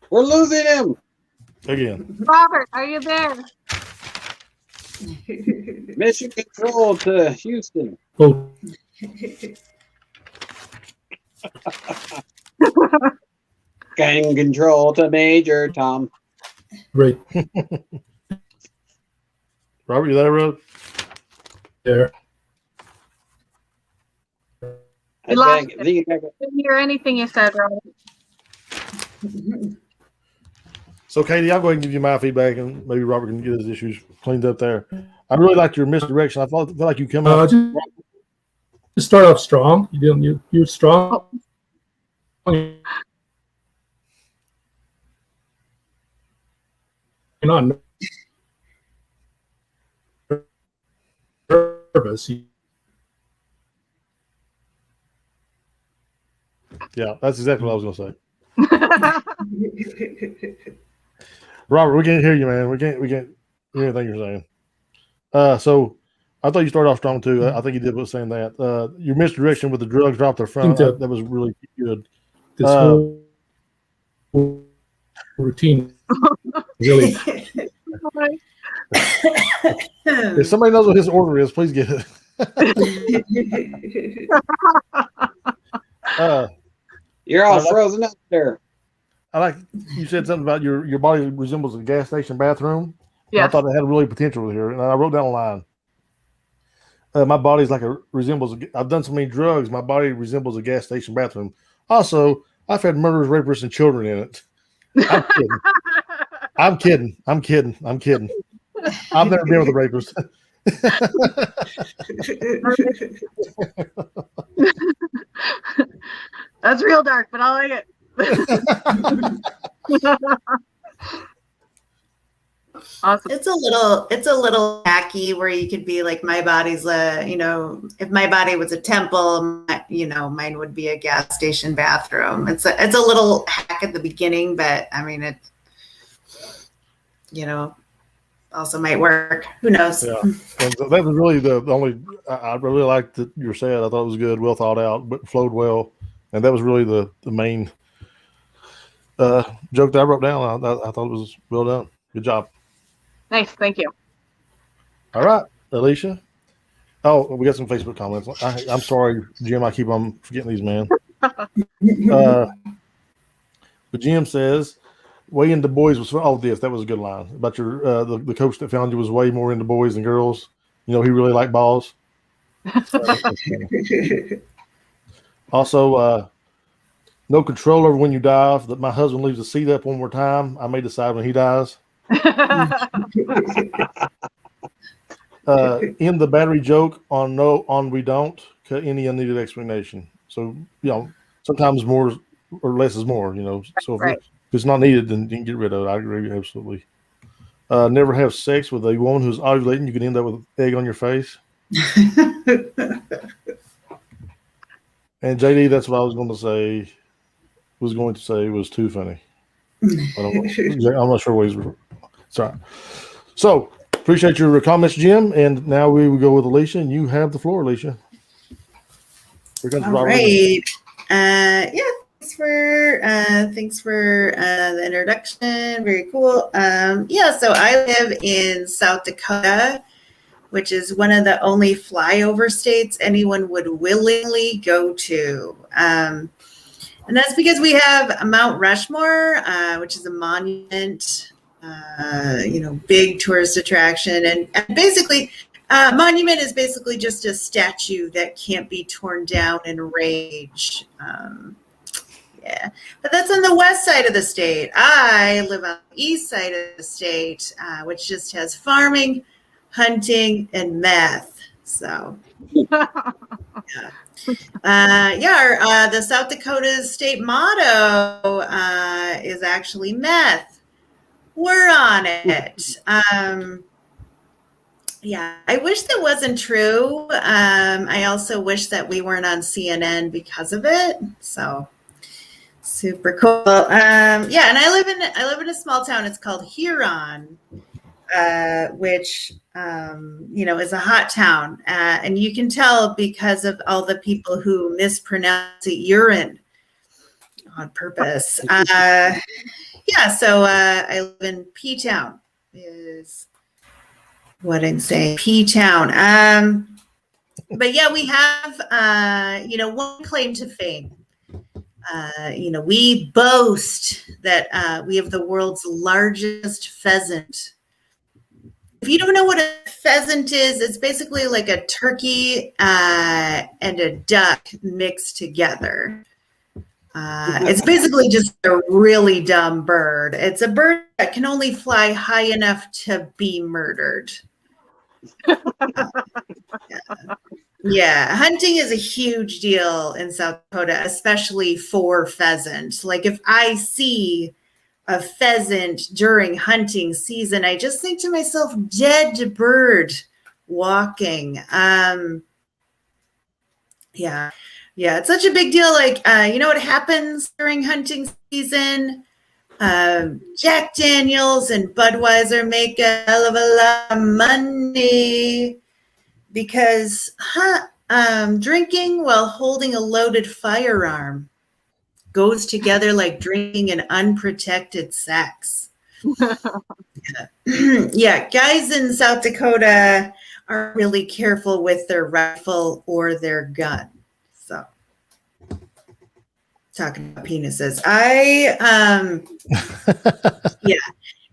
we're losing him again. Robert, are you there? Mission control to Houston. Oh. Gang control to Major Tom. Great. Robert, you there, bro? There. I didn't hear anything you said, Robert. So, Katie, I'll go ahead and give you my feedback, and maybe Robert can get his issues cleaned up there. I really liked your misdirection. I felt like you come out. Just start off strong. You're strong. You're not nervous. Yeah, that's exactly what I was going to say. Robert, we can't hear you, man. We can't hear anything you're saying. So I thought you started off strong too. I think you did was saying that. Your misdirection with the drugs dropped their front. That was really good. This whole routine really. If somebody knows what his order is, please get it. You're all frozen up there. I like you said something about your body resembles a gas station bathroom. Yeah, I thought it had really potential here, and I wrote down a line. My body's like resembles. I've done so many drugs. My body resembles a gas station bathroom. Also, I've had murderers, rapists, and children in it. I'm kidding. I'm kidding. I've never been with a rapist. That's real dark, but I like it. Awesome. It's a little hacky where you could be like, my body's if my body was a temple, mine would be a gas station bathroom. It's a little hack at the beginning, but I mean, also might work. Who knows? Yeah, and so that was really the only. I really liked your set. I thought it was good, well thought out, but flowed well, and that was really the main joke that I wrote down. I thought it was well done. Good job. Nice, thank you. All right, Alicia. Oh, we got some Facebook comments. I'm sorry, Jim. I keep on forgetting these, man. But Jim says, way into boys was that was a good line about your the coach that found you was way more into boys than girls. He really liked balls. Also, no control over when you dive. That my husband leaves the seat up one more time. I may decide when he dies. In the battery joke on we don't. Any unneeded explanation. So sometimes more or less is more. So if it's not needed, then you can get rid of it. I agree absolutely. Never have sex with a woman who's ovulating. You can end up with egg on your face. And JD, that's what I was going to say. Was too funny. I'm not sure what he's. Sorry. So appreciate your comments, Jim. And now we will go with Alicia, and you have the floor, Alicia. All right. Thanks for the introduction. Very cool. So I live in South Dakota, which is one of the only flyover states anyone would willingly go to. And that's because we have Mount Rushmore, which is a monument, big tourist attraction. And basically, monument is basically just a statue that can't be torn down in rage. But that's on the west side of the state. I live on the east side of the state, which just has farming, hunting, and meth. So, the South Dakota state motto is actually meth. We're on it. I wish that wasn't true. I also wish that we weren't on CNN because of it. So super cool. And I live in a small town. It's called Huron, which is a hot town, and you can tell because of all the people who mispronounce it urine on purpose. So I live in P-Town is what I'm saying. P-Town. But we have one claim to fame. We boast that we have the world's largest pheasant. If you don't know what a pheasant is, it's basically like a turkey and a duck mixed together. It's basically just a really dumb bird. It's a bird that can only fly high enough to be murdered. Hunting is a huge deal in South Dakota, especially for pheasant. Like if I see a pheasant during hunting season, I just think to myself, dead bird walking. It's such a big deal. Like, what happens during hunting season? Jack Daniels and Budweiser make a hell of a lot of money because drinking while holding a loaded firearm goes together like drinking and unprotected sex. Guys in South Dakota are really careful with their rifle or their gun. So, talking about penises,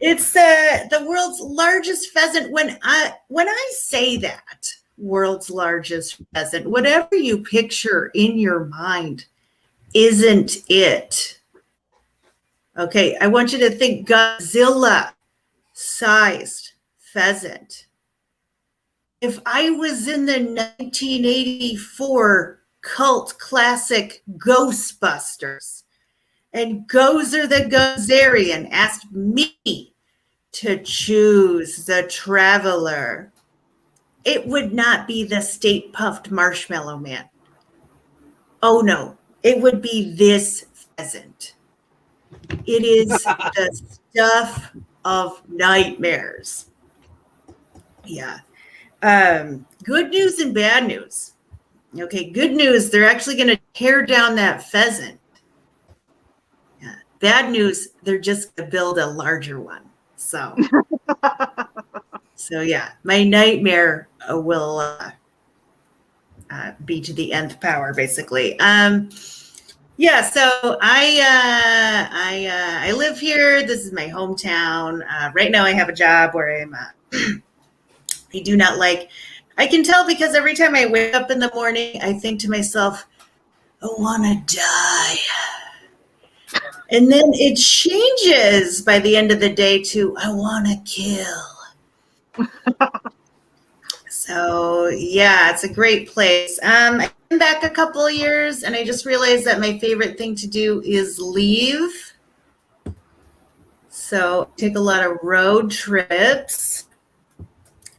it's the world's largest pheasant. When I say that world's largest pheasant, whatever you picture in your mind isn't it. Okay, I want you to think Godzilla-sized pheasant. If I was in the 1984 cult classic Ghostbusters and Gozer the Gozerian asked me to choose the Traveler, it would not be the State Puffed Marshmallow Man. Oh no, it would be this pheasant. It is the stuff of nightmares. Yeah. Good news and bad news. Okay, good news, they're actually going to tear down that pheasant. Yeah. Bad news, they're just going to build a larger one. So, yeah, my nightmare will be to the nth power, basically. Yeah, so I live here. This is my hometown. Right now, I have a job where I'm. I do not like. I can tell because every time I wake up in the morning, I think to myself, I want to die. And then it changes by the end of the day to, I want to kill. So, yeah, it's a great place. I came back a couple of years, and I just realized that my favorite thing to do is leave. So, I take a lot of road trips.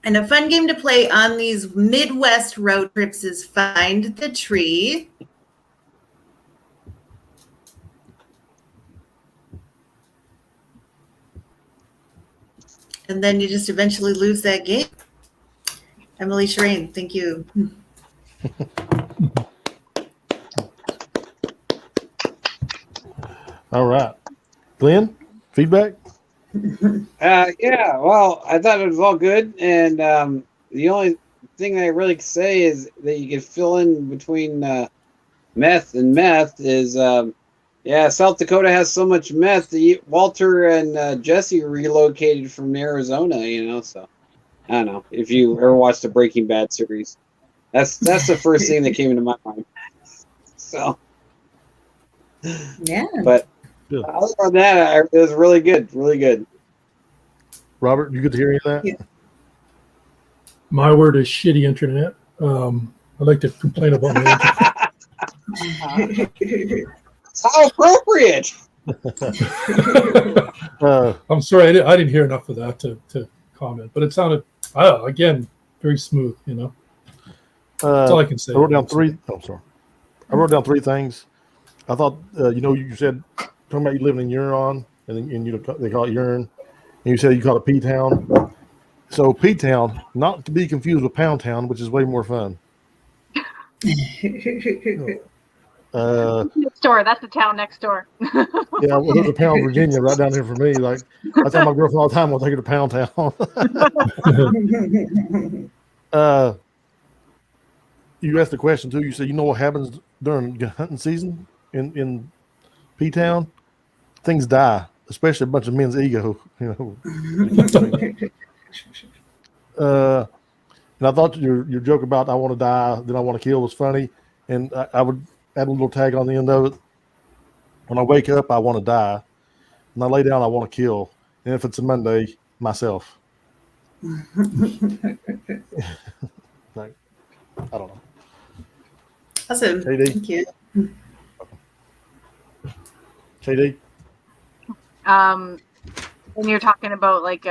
And a fun game to play on these Midwest road trips is Find the Tree. And then you just eventually lose that game. Emily Shireen, thank you. All right. Glenn, feedback? Yeah, well, I thought it was all good, and the only thing I really could say is that you can fill in between meth and meth is, yeah, South Dakota has so much meth. Walter and Jesse relocated from Arizona, you know, so I don't know if you ever watched the Breaking Bad series. That's the first thing that came into my mind. So, Yeah. But Good. other than that, it was really good, really good. Robert, you get to hear any of that? Yeah. My word is shitty internet. I like to complain about my internet. How appropriate! I'm sorry, I didn't hear enough of that to comment, but it sounded, again, very smooth, you know. That's all I can say. I wrote down three. Oh, sorry. I wrote down three things. I thought, you said, talking about you living in Huron, and they call it Urine, and you said you call it P-Town. So P-Town, not to be confused with Pound Town, which is way more fun. Store. That's the town next door. Yeah, well, there's a Pound, Virginia, right down here for me. Like I tell my girlfriend all the time, I'll take her to Pound Town. You asked the question too. You said, you know what happens during hunting season in P-Town? Things die, especially a bunch of men's ego. You know. And I thought your joke about I want to die, then I want to kill was funny, and I would add a little tag on the end of it. When I wake up, I want to die. When I lay down, I want to kill. And if it's a Monday, myself. Like, I don't know. Awesome. JD? Thank you. JD? When you're talking about like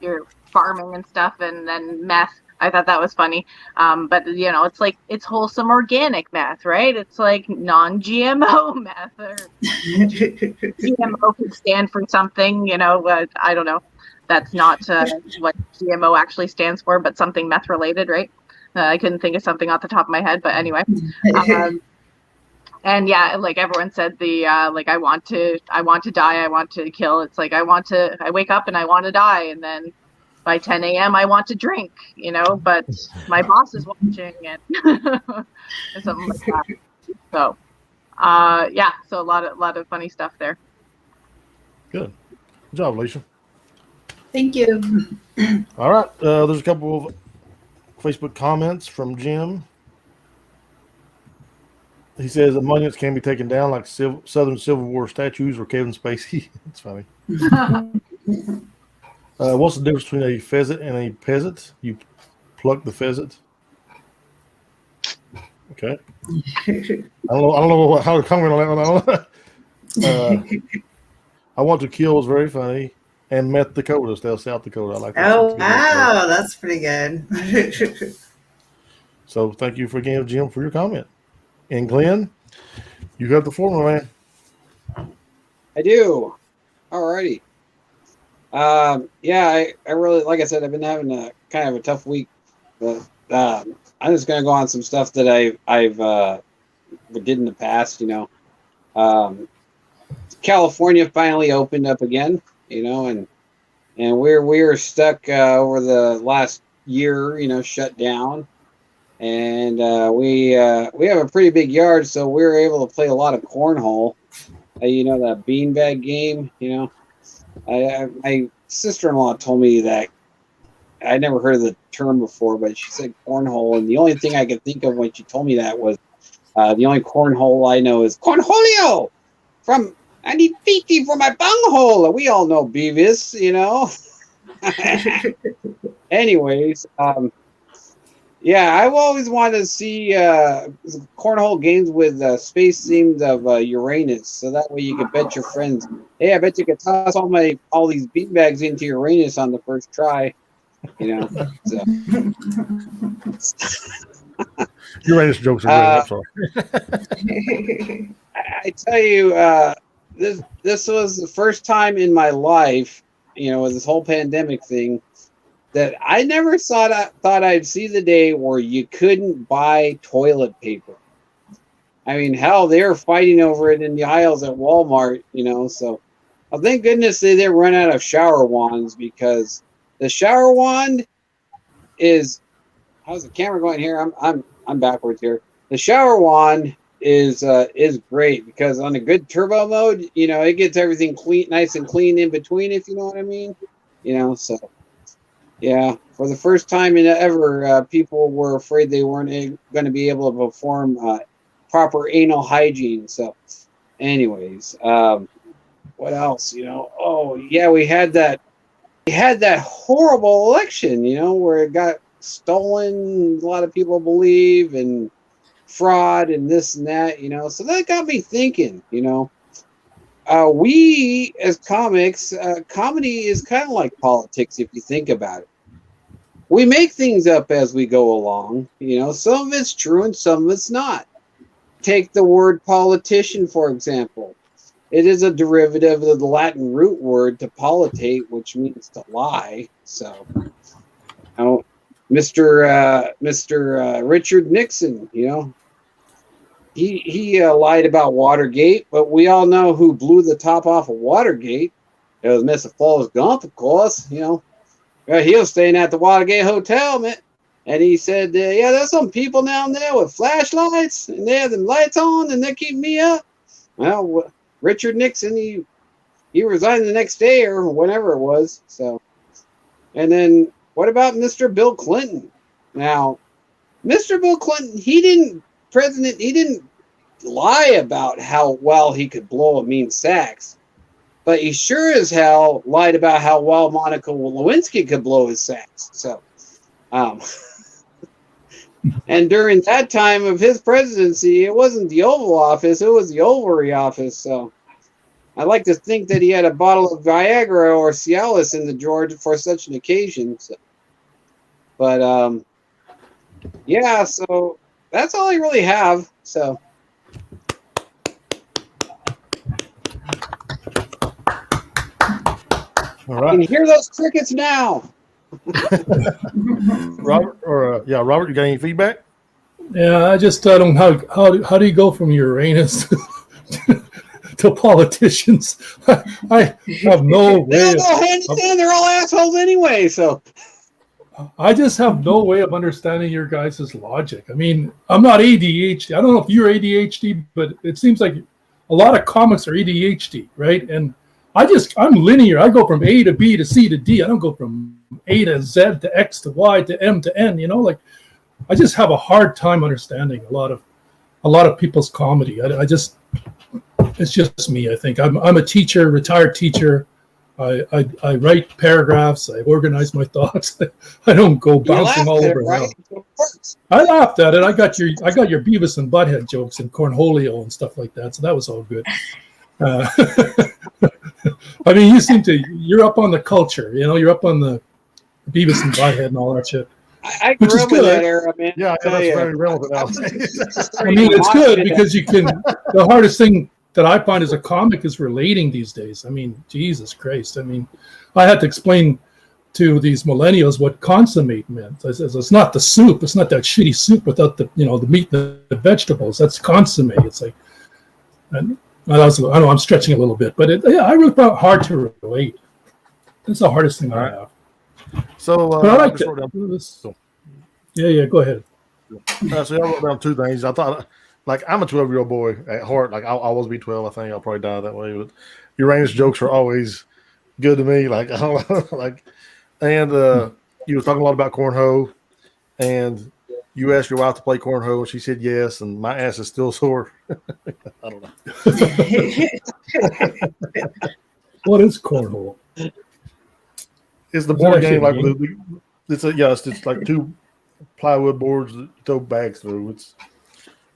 your farming and stuff, and then meth, I thought that was funny. But you know, it's like it's wholesome organic meth, right? It's like non-GMO meth, or GMO could stand for something, you know. I don't know. That's not what GMO actually stands for, but something meth related, right? I couldn't think of something off the top of my head, but anyway. And yeah, like everyone said, the like I want to die, I want to kill. It's like I wake up and I want to die, and then by 10 a.m. I want to drink, you know, but my boss is watching it, or something like that. So, yeah, so a lot of funny stuff there. Good job, Alicia. Thank you. All right. There's a couple of Facebook comments from Jim. He says that monuments can be taken down like Southern Civil War statues or Kevin Spacey. That's funny. What's the difference between a pheasant and a peasant? You pluck the pheasant. Okay. I don't know how to comment on that. I want to kill was very funny. And Meth Dakota, South Dakota. I like that. Oh, wow. That's pretty good. So thank you again, Jim, for your comment. And Glenn, you have the floor, my man. I do. Alrighty. Yeah, I really, like I said, I've been having a kind of a tough week, but I'm just gonna go on some stuff that I've did in the past. California finally opened up again, and we were stuck over the last year, shut down, and we have a pretty big yard, so we were able to play a lot of cornhole. That beanbag game. My sister-in-law told me that I never heard of the term before, but she said cornhole, and the only thing I could think of when she told me that was the only cornhole I know is cornholio from I need feety for my bunghole. We all know Beavis, Anyways, yeah, I've always wanted to see cornhole games with space themed of Uranus, so that way you could bet your friends, hey, I bet you could toss all these beanbags into Uranus on the first try, So. Uranus jokes are great. I'm sorry. I tell you, this was the first time in my life, with this whole pandemic thing, that I never thought I'd see the day where you couldn't buy toilet paper. I mean, hell, they were fighting over it in the aisles at Walmart, So, well, thank goodness they didn't run out of shower wands, because the shower wand is. How's the camera going here? I'm backwards here. The shower wand is great, because on a good turbo mode, it gets everything clean, nice and clean in between, if you know what I mean. So. Yeah, for the first time in ever, people were afraid they weren't going to be able to perform proper anal hygiene. So, anyways, what else? Oh yeah, we had that horrible election. Where it got stolen. A lot of people believe, and fraud and this and that. So that got me thinking. We as comics, comedy is kind of like politics if you think about it. We make things up as we go along. Some of it's true and some of it's not. Take the word politician, for example. It is a derivative of the Latin root word to politate, which means to lie. So, Mr. Richard Nixon, he lied about Watergate, but we all know who blew the top off of Watergate. It was Mr. Forrest Gump, of course. He was staying at the Watergate Hotel, man, and he said, "Yeah, there's some people down there with flashlights, and they have them lights on, and they keep me up." Well, Richard Nixon, he resigned the next day or whenever it was. So, and then what about Mr. Bill Clinton? Now, Mr. Bill Clinton, he didn't lie about how well he could blow a mean sax, but he sure as hell lied about how well Monica Lewinsky could blow his sax. So, and during that time of his presidency, it wasn't the Oval Office, it was the Ovary Office. So, I like to think that he had a bottle of Viagra or Cialis in the drawer for such an occasion. So. But, yeah, so that's all I really have. So. All right. I can hear those crickets now. Robert, Robert, you got any feedback? Yeah, I just don't know how do you go from Uranus to politicians? I have no way. They all go hand in hand. They're all assholes anyway. So I just have no way of understanding your guys' logic. I mean, I'm not ADHD. I don't know if you're ADHD, but it seems like a lot of comics are ADHD, right? And I'm linear. I go from A to B to C to D. I don't go from A to Z to X to Y to M to N. I just have a hard time understanding a lot of people's comedy. It's just me. I think I'm a teacher, retired teacher. I write paragraphs. I organize my thoughts. I don't go bouncing all over. Right? I laughed at it. I got your Beavis and Butthead jokes and cornholio and stuff like that. So that was all good. I mean, you're up on the culture, you're up on the Beavis and Butthead and all that shit. I grew up in that era, man. Yeah, that's very relevant now. I mean, it's good because the hardest thing that I find as a comic is relating these days. I mean, Jesus Christ. I mean, I had to explain to these millennials what consommate meant. I says, it's not the soup. It's not that shitty soup without the the meat, the vegetables. That's consommate. It's like, and I know I'm stretching a little bit, but I really found it hard to relate. That's the hardest thing I have. So But I like just wrote down- this. Yeah, go ahead. so I wrote down two things. I thought, like, I'm a 12-year-old boy at heart. Like, I'll always be 12. I think I'll probably die that way. But Uranus jokes are always good to me. Like, I don't know, like, and you were talking a lot about cornhole, and you asked your wife to play cornhole, and she said yes, and my ass is still sore. I don't know. What is cornhole? It's the Is that board actually game, a like game? it's just like two plywood boards that you throw bags through. It's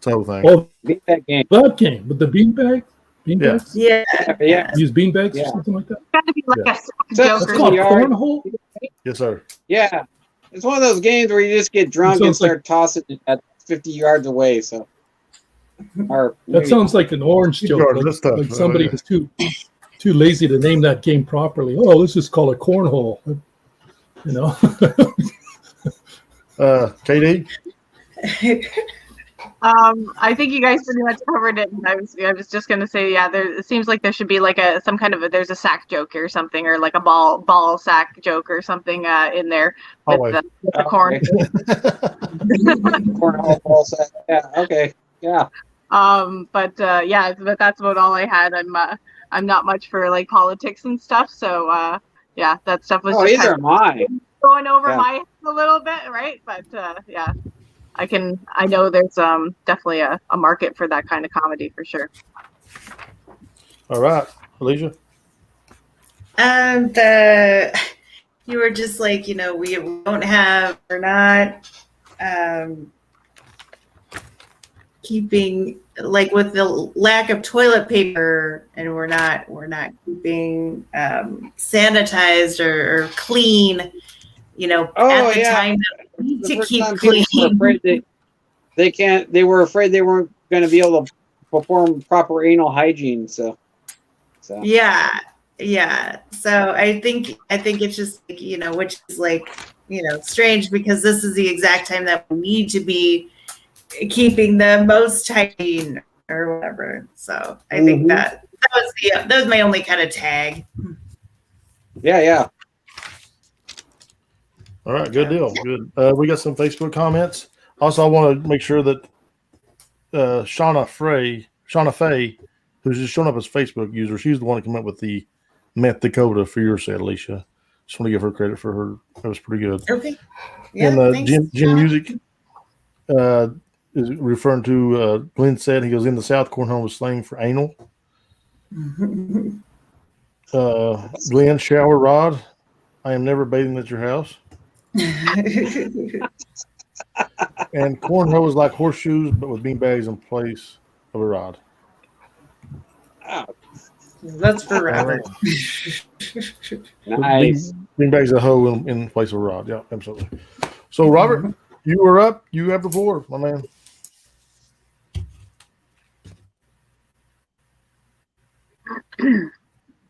the whole thing. Oh, Beat that game. that game with the beanbag? Beanbags? Yeah. Yeah. Use beanbags Yeah. or something like that? It's got to be like Yeah. a sack So- joke That's or called Yard. cornhole? Yes, sir. Yeah. It's one of those games where you just get drunk and sounds like- start tossing it at 50 yards away. So, or That maybe- sounds like an orange joke. Yard, Like, that's tough. like somebody Yeah. was too lazy to name that game properly. Oh, let's just call it cornhole. You know? KD. I think you guys pretty much covered it. And I was just gonna say, yeah, it seems like there should be like some kind of there's a sack joke or something, or like a ball sack joke or something in there with Always. the corn. cornhole ball set. Yeah. Okay. Yeah. But that's about all I had. I'm not much for like politics and stuff, so yeah, that stuff was Oh, just either kind am I. of going over Yeah. my head a little bit, right? But yeah, I know there's definitely a market for that kind of comedy for sure. All right, Alicia. You were just like, we don't have, we're not keeping, like, with the lack of toilet paper, and we're not keeping sanitized or clean, at the yeah. time that we need The to first keep time people clean. were afraid they were afraid they weren't going to be able to perform proper anal hygiene. So. Yeah. So I think it's just which is like strange, because this is the exact time that we need to be keeping the most hygiene or whatever. So I think that was my only kind of tag. Yeah. All right, good deal. Good. We got some Facebook comments. Also, I want to make sure that Shauna Faye, who's just shown up as Facebook user, she's the one that came up with the Meth Dakota for your set, Alicia. Just want to give her credit for her. That was pretty good. Okay. Yeah. And thanks. Jim Music is referring to Glenn said, he goes, in the South, cornhole was slang for anal. Glenn, shower rod. I am never bathing at your house. And cornhole is like horseshoes, but with bean bags in place of a rod. Oh, That's for Robert. nice. Bean bags a hoe in place of a rod. Yeah, absolutely. So, Robert, you were up. You have the floor, my man.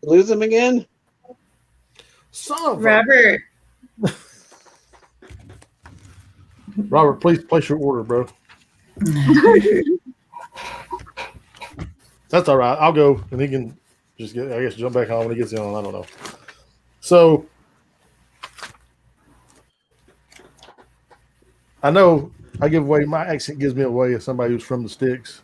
Lose him again? Son of a- Robert. Robert, please place your order, bro. That's all right. I'll go, and he can just jump back on when he gets in on. I don't know. So I know I give away, my accent gives me away as somebody who's from the sticks.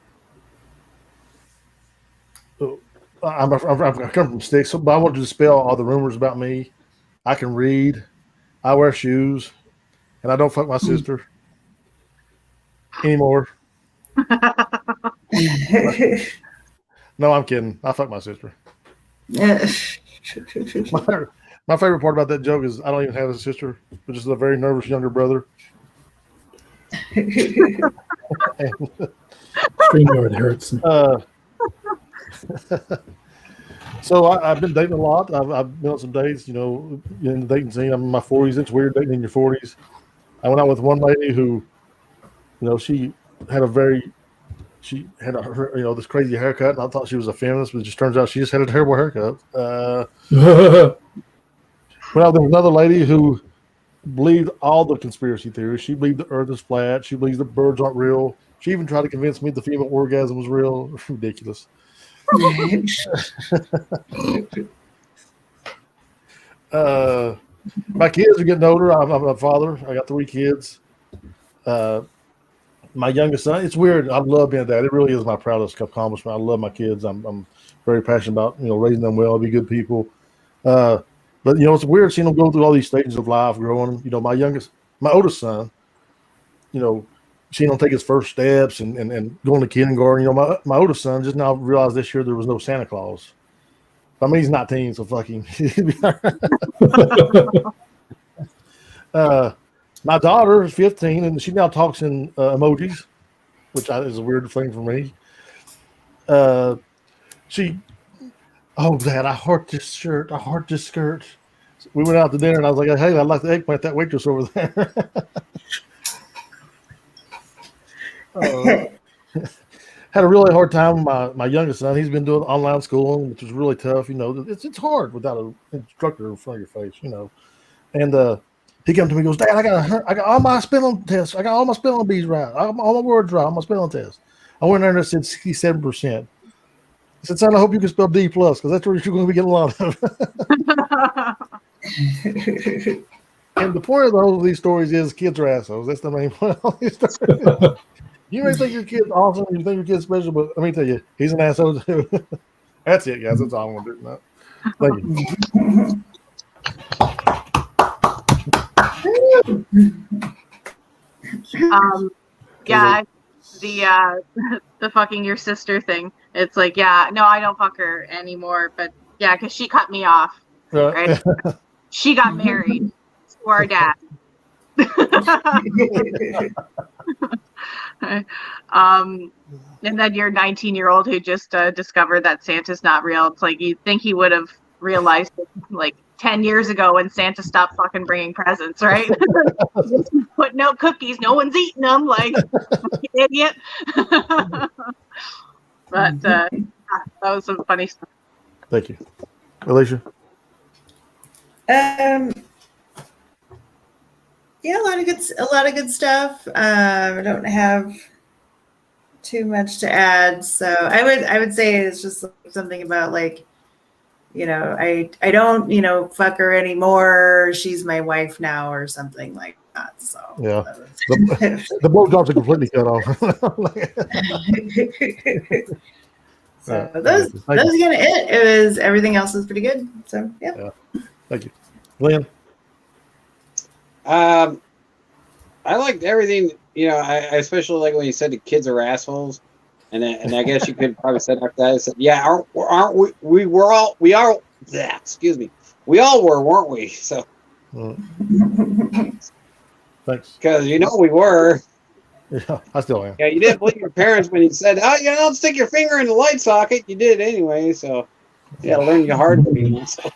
So I come from sticks, but I want to dispel all the rumors about me. I can read, I wear shoes, and I don't fuck my sister anymore. No, I'm kidding. I fuck my sister. My favorite part about that joke is I don't even have a sister, but just a very nervous younger brother. StreamYard hurts me. So I've been dating a lot. I've been on some dates, in the dating scene. I'm in my 40s. It's weird dating in your 40s. I went out with one lady who, she had a very she had this crazy haircut, and I thought she was a feminist, but it just turns out she just had a terrible haircut. Well, there was another lady who believed all the conspiracy theories. She believed the Earth is flat. She believes the birds aren't real. She even tried to convince me the female orgasm was real. Ridiculous. My kids are getting older. I'm a father. I got 3 kids. My youngest son, it's weird. I love being a dad. It really is my proudest accomplishment. I love my kids. I'm very passionate about raising them well, be good people. But it's weird seeing them go through all these stages of life, growing. My oldest son, seeing him take his first steps and going to kindergarten. My oldest son just now realized this year there was no Santa Claus. I mean, he's 19, so fucking. My daughter is 15, and she now talks in emojis, which is a weird thing for me. Dad, I heart this shirt. I heart this skirt. We went out to dinner, and I was like, hey, I like the eggplant, that waitress over there. Had a really hard time with my youngest son. He's been doing online schooling, which was really tough. It's hard without an instructor in front of your face, And he came to me and goes, Dad, I got all my spelling tests. I got all my spelling bees right. All my words right, all my spelling tests. I went there and it said 67%. I said, son, I hope you can spell D+, because that's where you're going to be getting a lot of. And the point of the whole of these stories is kids are assholes. That's the main point of all these stories. You may think your kid's awesome, you think your kid's special, but let me tell you, he's an asshole too. That's it, guys. That's all I'm going to do. Thank you. Yeah, the fucking your sister thing. It's like, yeah, no, I don't fuck her anymore, but yeah, because she cut me off. Right? She got married to our dad. And then your 19-year-old who just discovered that Santa's not real. It's like you'd think he would have realized it like 10 years ago when Santa stopped fucking bringing presents, right? Putting out cookies, no one's eating them, like idiot. But that was some funny stuff. Thank you, Alicia. Yeah, a lot of good stuff. I don't have too much to add, so I would say it's just something about like, I don't fuck her anymore. She's my wife now, or something like that. So yeah, the blowjobs are completely cut off. So that was kind of it. It was everything else was pretty good. So yeah. Thank you, Glenn. I liked everything. I especially like when you said the kids are assholes, and I guess you could probably say after that. I said, yeah, aren't we? We all were, weren't we? So thanks. Because we were. Yeah, I still am. Yeah, you didn't believe your parents when you said, "Oh, don't stick your finger in the light socket." You did it anyway, so learn your hard way. So.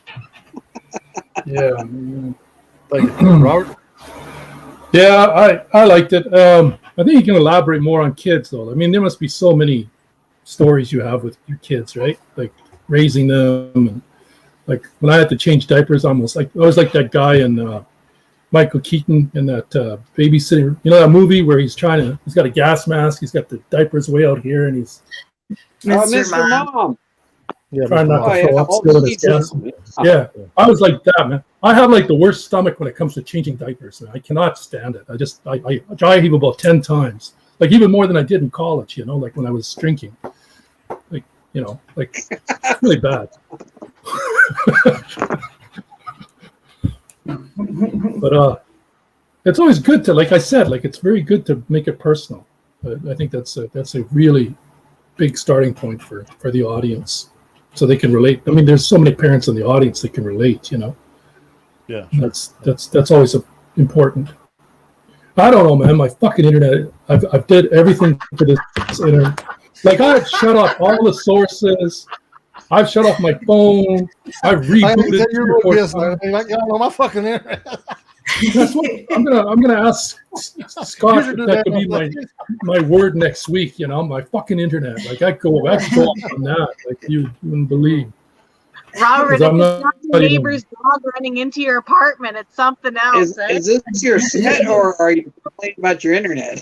Yeah. Thank you, Robert. Yeah, I liked it. I think you can elaborate more on kids, though. I mean, there must be so many stories you have with your kids, right? Like raising them, and like when I had to change diapers, I was like that guy in Michael Keaton in that Babysitter. That movie where he's got a gas mask, he's got the diapers way out here, and he's Mr. Mom. Yeah, trying not to throw up still in his gas. Yeah, I was like that, man. I have like the worst stomach when it comes to changing diapers. Man. I cannot stand it. I dry heave about 10 times, like even more than I did in college. Like when I was drinking, like it's really bad. But it's always good to, like I said, like it's very good to make it personal. I think that's a really big starting point for the audience, so they can relate. I mean, there's so many parents in the audience that can relate. Yeah, sure. That's always important. I don't know, man. My fucking internet. I've did everything for this internet. Like I've shut off all the sources. I've shut off my phone. I've rebooted. My fucking internet. That's what I'm gonna ask Scott if that could be my word next week. My fucking internet. Like I go off on that. Like you wouldn't believe. Robert, it's I'm not not the neighbor's dog running into your apartment. It's something else. Is this your set, or are you complaining about your internet?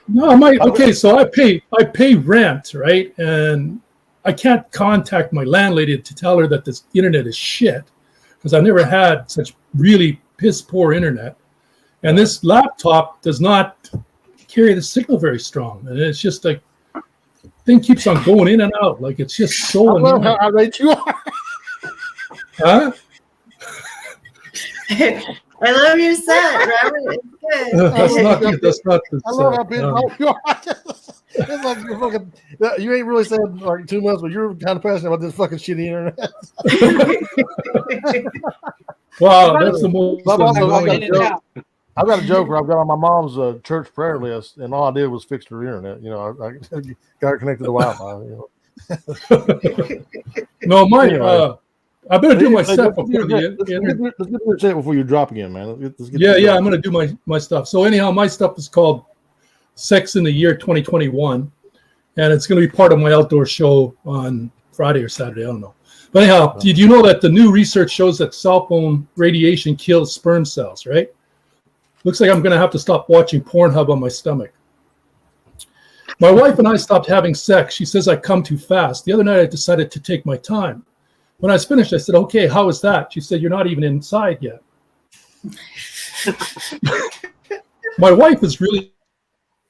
No, okay. So I pay rent, right? And I can't contact my landlady to tell her that this internet is shit because I've never had such really piss poor internet. And this laptop does not carry the signal very strong, and it's just like thing keeps on going in and out. Like it's just so I love annoying. how irate you are. Huh? I love your set, Robert. It's good. That's not the I love how set. pissed off you are. It's like you're fucking. You ain't really said like too much, but you're kind of passionate about this fucking shitty internet. Wow, that's the most annoying. I've got a joke where I've got on my mom's church prayer list, and all I did was fix her internet. I got her connected to Wi-Fi. No, mine. Anyway. I better do my set before Let's get your set before you drop again, man. Let's get yeah, I'm going to do my stuff. So anyhow, my stuff is called Sex in the Year 2021, and it's going to be part of my outdoor show on Friday or Saturday. I don't know. But anyhow, did you know that the new research shows that cell phone radiation kills sperm cells, right? Looks like I'm going to have to stop watching Pornhub on my stomach. My wife and I stopped having sex. She says I come too fast. The other night I decided to take my time. When I was finished, I said, okay, how was that? She said, you're not even inside yet. My wife is really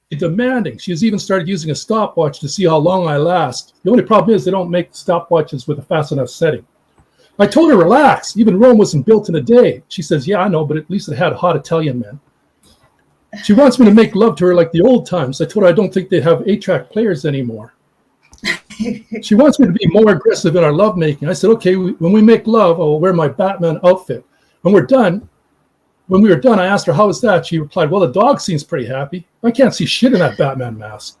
demanding. She has even started using a stopwatch to see how long I last. The only problem is they don't make stopwatches with a fast enough setting. I told her, relax. Even Rome wasn't built in a day. She says, yeah, I know, but at least it had hot Italian men. She wants me to make love to her like the old times. I told her I don't think they have 8-track players anymore. She wants me to be more aggressive in our lovemaking. I said, okay, when we make love, I will wear my Batman outfit. When we were done, I asked her, how was that? She replied, well, the dog seems pretty happy. I can't see shit in that Batman mask.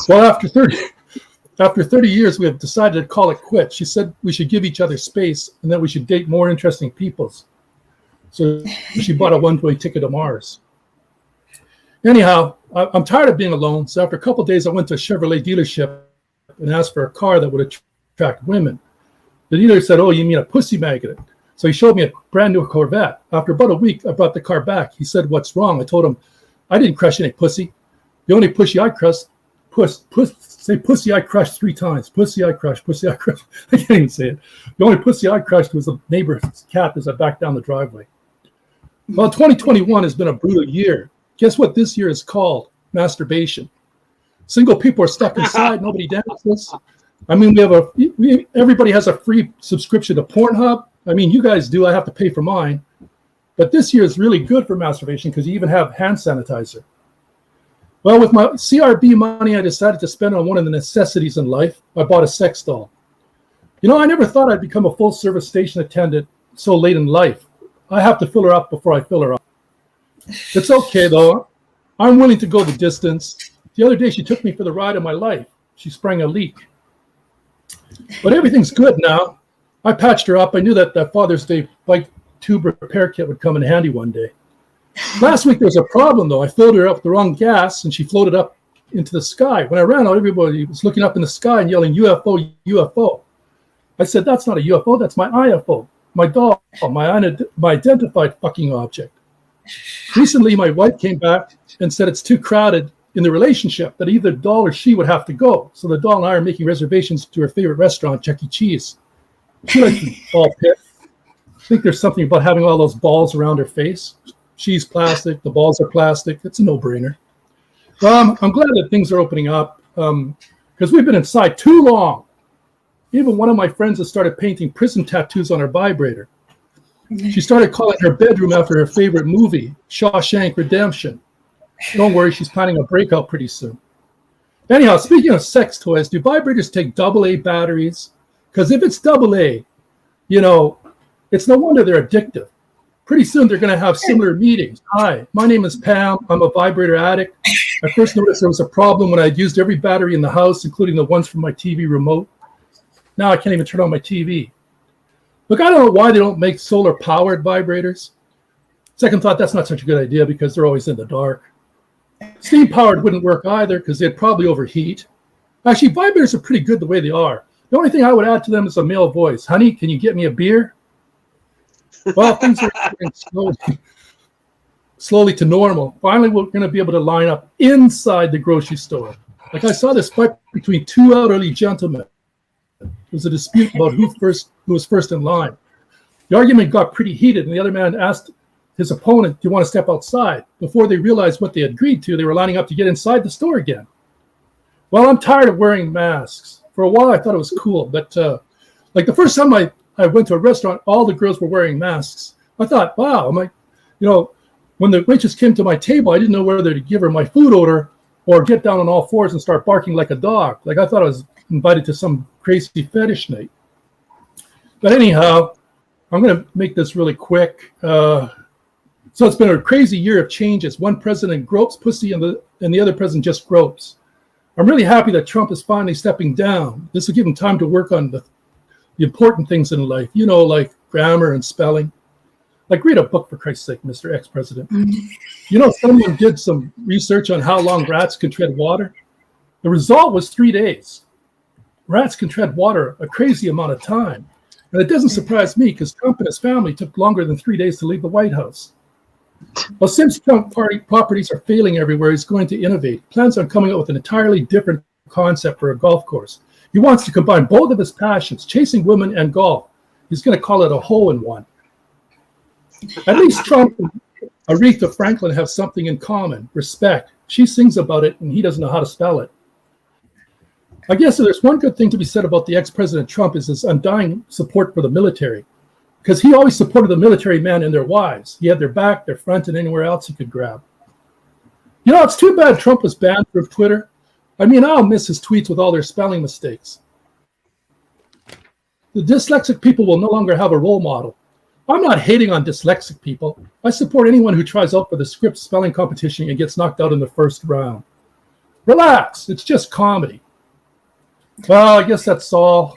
Well, after 30 years, we have decided to call it quits. She said we should give each other space and that we should date more interesting people. So she bought a one-way ticket to Mars. Anyhow, I'm tired of being alone. So after a couple of days, I went to a Chevrolet dealership and asked for a car that would attract women. The dealer said, oh, you mean a pussy magnet? So he showed me a brand new Corvette. After about a week, I brought the car back. He said, what's wrong? I told him, I didn't crush any pussy. The only pussy I crushed, pussy I crushed 3 times. Pussy I crushed, pussy I crushed. I can't even say it. The only pussy I crushed was a neighbor's cat as I backed down the driveway. Well, 2021 has been a brutal year. Guess what this year is called? Masturbation. Single people are stuck inside. Nobody dances. I mean, everybody has a free subscription to Pornhub. I mean, you guys do. I have to pay for mine. But this year is really good for masturbation because you even have hand sanitizer. Well, with my CRB money, I decided to spend on one of the necessities in life. I bought a sex doll. I never thought I'd become a full-service station attendant so late in life. I have to fill her up before I fill her up. It's okay, though. I'm willing to go the distance. The other day, she took me for the ride of my life. She sprang a leak. But everything's good now. I patched her up. I knew that Father's Day bike tube repair kit would come in handy one day. Last week, there was a problem, though. I filled her up with the wrong gas, and she floated up into the sky. When I ran out, everybody was looking up in the sky and yelling, UFO, UFO. I said, that's not a UFO. That's my IFO, my doll, my identified fucking object. Recently, my wife came back and said it's too crowded in the relationship that either the doll or she would have to go. So the doll and I are making reservations to her favorite restaurant, Chuck E. Cheese. She likes the ball pit. I think there's something about having all those balls around her face. She's plastic. The balls are plastic. It's a no-brainer. I'm glad that things are opening up because we've been inside too long. Even one of my friends has started painting prison tattoos on her vibrator. She started calling her bedroom after her favorite movie, Shawshank Redemption. Don't worry, she's planning a breakout pretty soon. Anyhow, speaking of sex toys, do vibrators take AA batteries? Because if it's AA, it's no wonder they're addictive. Pretty soon they're going to have similar meetings. Hi, my name is Pam. I'm a vibrator addict. I first noticed there was a problem when I'd used every battery in the house, including the ones from my TV remote. Now I can't even turn on my TV. Look, I don't know why they don't make solar-powered vibrators. Second thought, that's not such a good idea because they're always in the dark. Steam powered wouldn't work either because they'd probably overheat. Actually, vibrators are pretty good the way they are. The only thing I would add to them is a male voice. Honey, can you get me a beer? Well, things are getting slowly to normal. Finally, we're going to be able to line up inside the grocery store. Like I saw this fight between two elderly gentlemen. There was a dispute about who was first in line. The argument got pretty heated, and the other man asked his opponent, "Do you want to step outside?" Before they realized what they agreed to, they were lining up to get inside the store again. Well, I'm tired of wearing masks. For a while, I thought it was cool, but like the first time I went to a restaurant, all the girls were wearing masks. I thought, wow, when the waitress came to my table, I didn't know whether to give her my food order or get down on all fours and start barking like a dog. Like I thought I was invited to some crazy fetish night. But anyhow, I'm going to make this really quick. So it's been a crazy year of changes. One president gropes pussy and the other president just gropes. I'm really happy that Trump is finally stepping down. This will give him time to work on the important things in life, like grammar and spelling. Like read a book, for Christ's sake, Mr. Ex-President. Someone did some research on how long rats can tread water. The result was 3 days. Rats can tread water a crazy amount of time. And it doesn't surprise me because Trump and his family took longer than 3 days to leave the White House. Well, since Trump party properties are failing everywhere, he's going to innovate. Plans on coming up with an entirely different concept for a golf course. He wants to combine both of his passions, chasing women and golf. He's going to call it a hole-in-one. At least Trump and Aretha Franklin have something in common, respect. She sings about it, and he doesn't know how to spell it. I guess if there's one good thing to be said about the ex-president Trump is his undying support for the military, because he always supported the military men and their wives. He had their back, their front, and anywhere else he could grab. It's too bad Trump was banned from Twitter. I'll miss his tweets with all their spelling mistakes. The dyslexic people will no longer have a role model. I'm not hating on dyslexic people. I support anyone who tries out for the script spelling competition and gets knocked out in the first round. Relax, it's just comedy. Well, I guess that's all.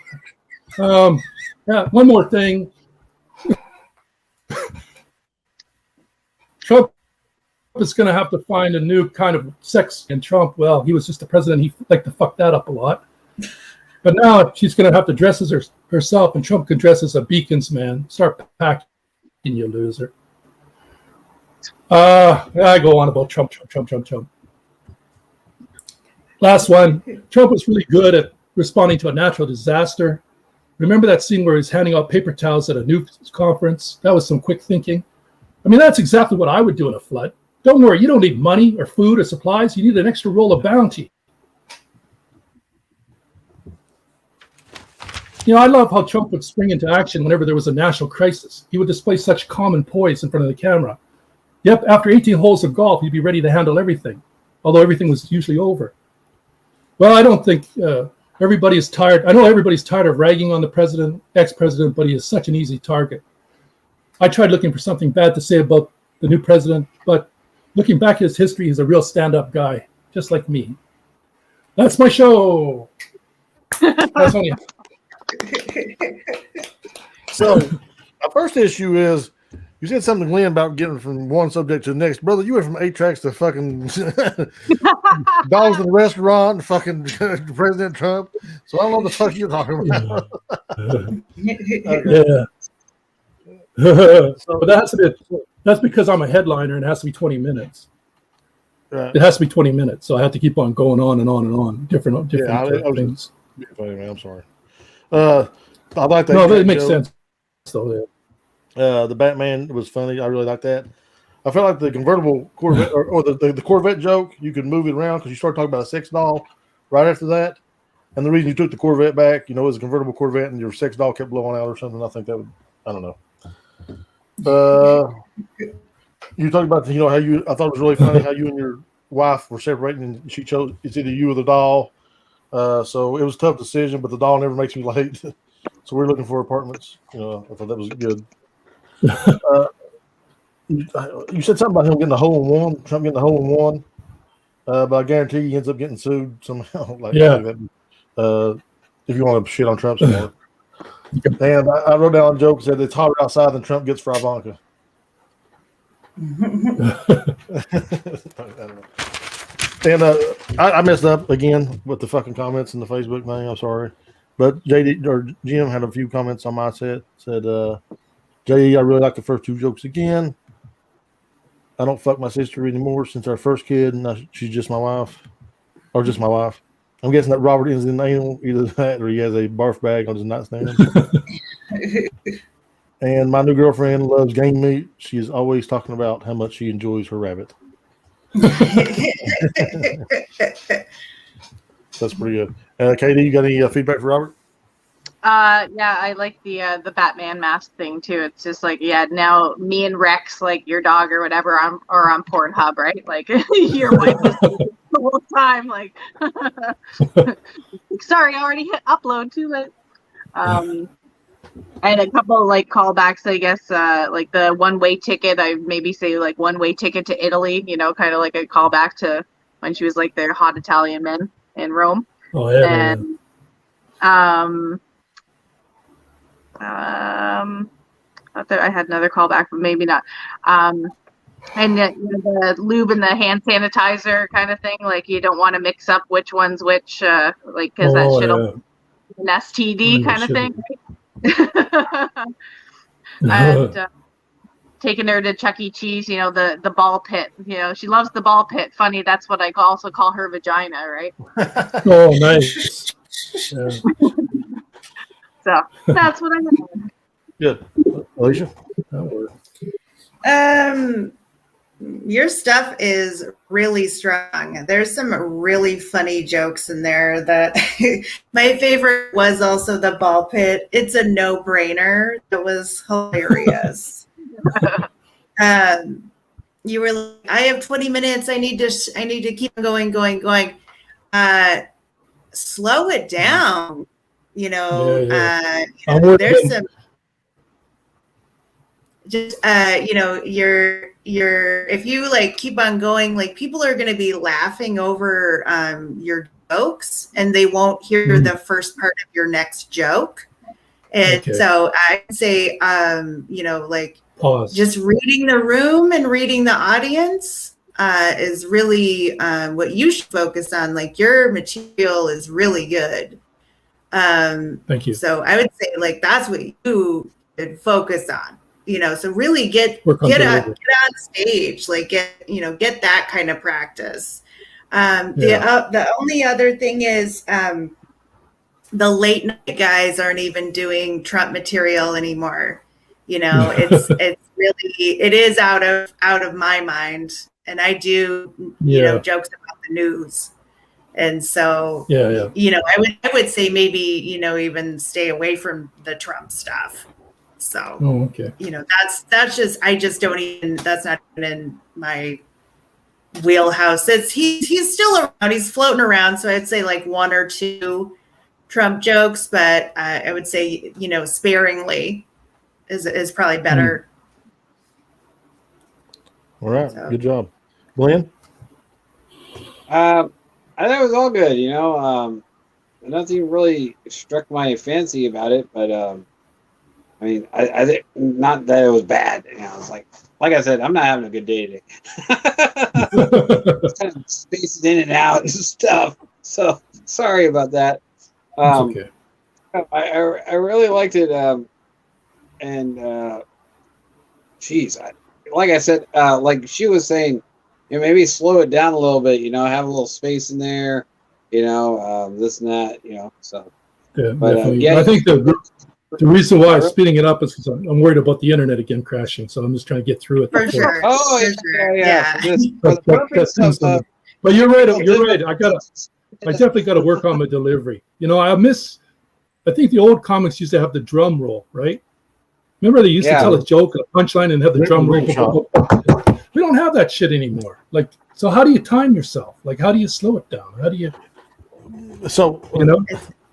One more thing. Trump is going to have to find a new kind of sex in Trump. Well, he was just the president. He liked to fuck that up a lot. But now she's going to have to dress as herself, and Trump can dress as a Beacons man. Start packing, you loser. I go on about Trump. Last one. Trump was really good at responding to a natural disaster. Remember that scene where he's handing out paper towels at a news conference? That was some quick thinking. That's exactly what I would do in a flood. Don't worry, you don't need money or food or supplies. You need an extra roll of bounty. I love how Trump would spring into action whenever there was a national crisis. He would display such calm and poise in front of the camera. Yep, after 18 holes of golf, he'd be ready to handle everything, although everything was usually over. Well, I don't think everybody is tired. I know everybody's tired of ragging on the ex-president, but he is such an easy target. I tried looking for something bad to say about the new president, but looking back at his history, he's a real stand-up guy, just like me. That's my show. That's only... So, my first issue is you said something, Glenn, about getting from one subject to the next. Brother, you went from 8 tracks to fucking dogs in the restaurant, fucking President Trump. So I don't know what the fuck you're talking about. Yeah. But that's because I'm a headliner and it has to be 20 minutes. Right. It has to be 20 minutes, so I have to keep on going on and on and on. Different things. Funny, man. I'm sorry. I like that. No, it makes sense. So, yeah. The Batman was funny. I really like that. I felt like the convertible Corvette or the Corvette joke, you could move it around because you started talking about a sex doll right after that. And the reason you took the Corvette back, it was a convertible Corvette and your sex doll kept blowing out or something. I think that would, I don't know. You talked about, I thought it was really funny how you and your wife were separating and she chose, it's either you or the doll. So it was a tough decision, but the doll never makes me late. So we're looking for apartments. I thought that was good. You said something about him getting a hole in one, Trump getting a hole in one. But I guarantee he ends up getting sued somehow. If you want to shit on Trump some more. And I wrote down a joke that said it's hotter outside than Trump gets for Ivanka. And I messed up again with the fucking comments in the Facebook thing. I'm sorry, but JD or Jim had a few comments on my set. Said, "JD, I really like the first two jokes again. I don't fuck my sister anymore since our first kid, and she's just my wife, or just my wife. I'm guessing that Robert is in anal, either that or he has a barf bag on his nightstand." And my new girlfriend loves game meat. She is always talking about how much she enjoys her rabbit. That's pretty good. Katie, you got any feedback for Robert? Yeah, I like the Batman mask thing too. It's just like, yeah, now me and Rex, like your dog or whatever, are on Pornhub, right? Like your wife was the whole time, like, sorry, I already hit upload too late. I had a couple like callbacks, I guess, like the one-way ticket. I maybe say like one-way ticket to Italy, you know, kind of like a callback to when she was like the hot Italian men in Rome. Oh yeah. And I thought I had another callback, but maybe not. And the lube and the hand sanitizer kind of thing, like you don't want to mix up which one's which, like because that shit'll an STD kind of thing. And taking her to Chuck E. Cheese, you know, the ball pit. You know, she loves the ball pit. Funny, that's what I also call her vagina, right? Oh, nice. Yeah. So that's what I have. Good. Alicia? Your stuff is really strong. There's some really funny jokes in there. That my favorite was also the ball pit. It's a no-brainer. That was hilarious. You were like, I have 20 minutes. I need to keep going. Slow it down. You know, there's some just you know, you're if you like keep on going, like people are going to be laughing over your jokes and they won't hear the first part of your next joke. And so I'd say you know, like pause. Just reading the room and reading the audience is really what you should focus on. Like your material is really good. Thank you. So I would say like that's what you should focus on, you know, so really get on stage, like get that kind of practice. The only other thing is the late night guys aren't even doing Trump material anymore. You know, it is out of my mind. And I do, you know, jokes about the news. And so, you know, I would say maybe, you know, even stay away from the Trump stuff. So, you know, that's just, I just don't even, that's not even in my wheelhouse. He's still around, he's floating around. So I'd say like one or two Trump jokes, but I would say, you know, sparingly is probably better. All right. So. Good job. Glenn? I thought it was all good, you know. Nothing really struck my fancy about it, but I mean, I think not that it was bad. You know, it's like I said, I'm not having a good day today. It's kind of spaced in and out and stuff. So sorry about that. Okay. I really liked it, and geez, like I said, like she was saying. You know, maybe slow it down a little bit, you know, have a little space in there, you know, this and that, you know, so. Yeah, but, I think the reason why I'm speeding it up is because I'm worried about the internet again crashing, so I'm just trying to get through it. For sure. Oh, yeah. But you're right. I definitely got to work on my delivery. You know, I think the old comics used to have the drum roll, right? Remember they used to tell a joke, a punchline, and have the drum roll. We don't have that shit anymore. Like, so how do you time yourself? Like, how do you slow it down? How do you? So you know,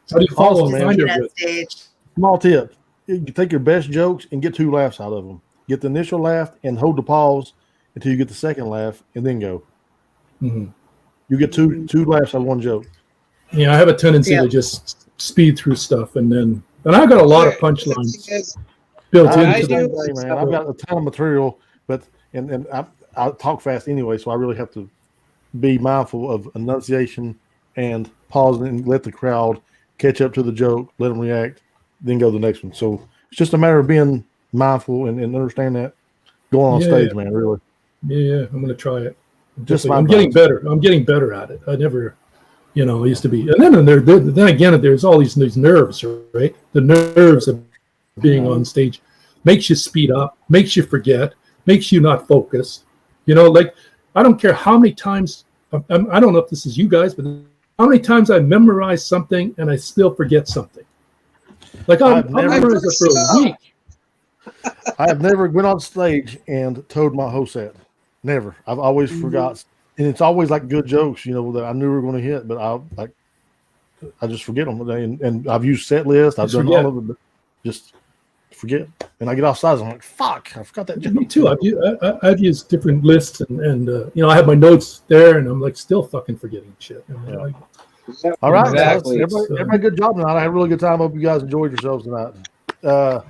how do you follow that stage? Small tip: you take your best jokes and get 2 laughs out of them. Get the initial laugh and hold the pause until you get the second laugh, and then go. Mm-hmm. You get two laughs out of one joke. Yeah, I have a tendency to just speed through stuff, and I got a lot of punchlines built into man. I've got a ton of material, but and I talk fast anyway, so I really have to be mindful of enunciation and pausing and let the crowd catch up to the joke, let them react, then go to the next one. So it's just a matter of being mindful and understand that going on stage, man. Really, yeah. I'm gonna try it. just I'm getting better. I'm getting better at it. I never, I used to be. And then again, there's all these nerves, right? The nerves of being on stage makes you speed up, makes you forget, makes you not focus. Like I don't care how many times. I don't know if this is you guys, but how many times I memorize something and I still forget something. Like I'll memorize it for a week. I have never went on stage and told my whole set. Never. I've always forgot, and it's always like good jokes, that I knew were going to hit, but I just forget them. And I've used set lists. I've done all of it, but just forget. And I get off sides. I'm like, fuck, I forgot that joke. Me too. I've used different lists, and I have my notes there, and I'm like still fucking forgetting shit. All right, exactly. Everybody, good job tonight. I had a really good time. Hope you guys enjoyed yourselves tonight. I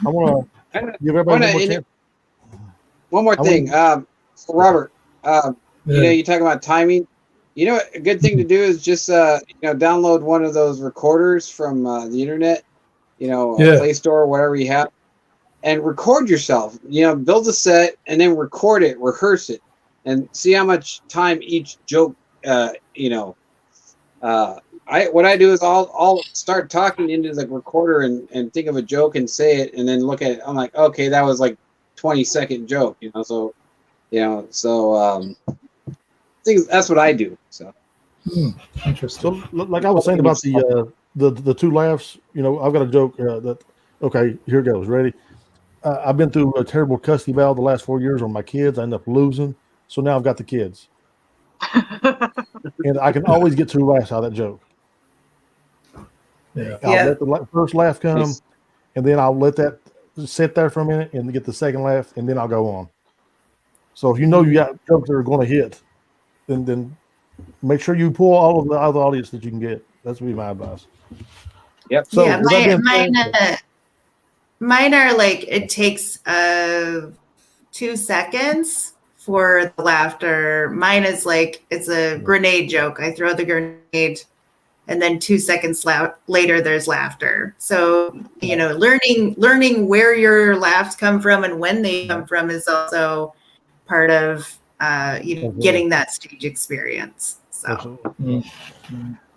want to give everybody one more chance. One more thing, Robert. You talk about timing. A good thing to do is just download one of those recorders from the internet, Play Store, whatever you have, and record yourself. Build a set and then record it, rehearse it, and see how much time each joke. What I do is I'll start talking into the recorder and think of a joke and say it, and then look at it. I'm like, okay, that was like 20-second joke, So that's what I do. So interesting. So, like I was saying about the two laughs, I've got a joke okay, here goes. Ready? I've been through a terrible custody battle the last 4 years on my kids. I end up losing, so now I've got the kids, and I can always get two laughs out of that joke. Yeah. I'll let the first laugh come, and then I'll let that sit there for a minute and get the second laugh, and then I'll go on. So if you got jokes that are going to hit, then make sure you pull all of the other audience that you can get. That's would be my advice. Yep. So mine are like it takes 2 seconds for the laughter. Mine is like it's a grenade joke. I throw the grenade, and then 2 seconds later there's laughter. So learning where your laughs come from and when they come from is also part of getting that stage experience. So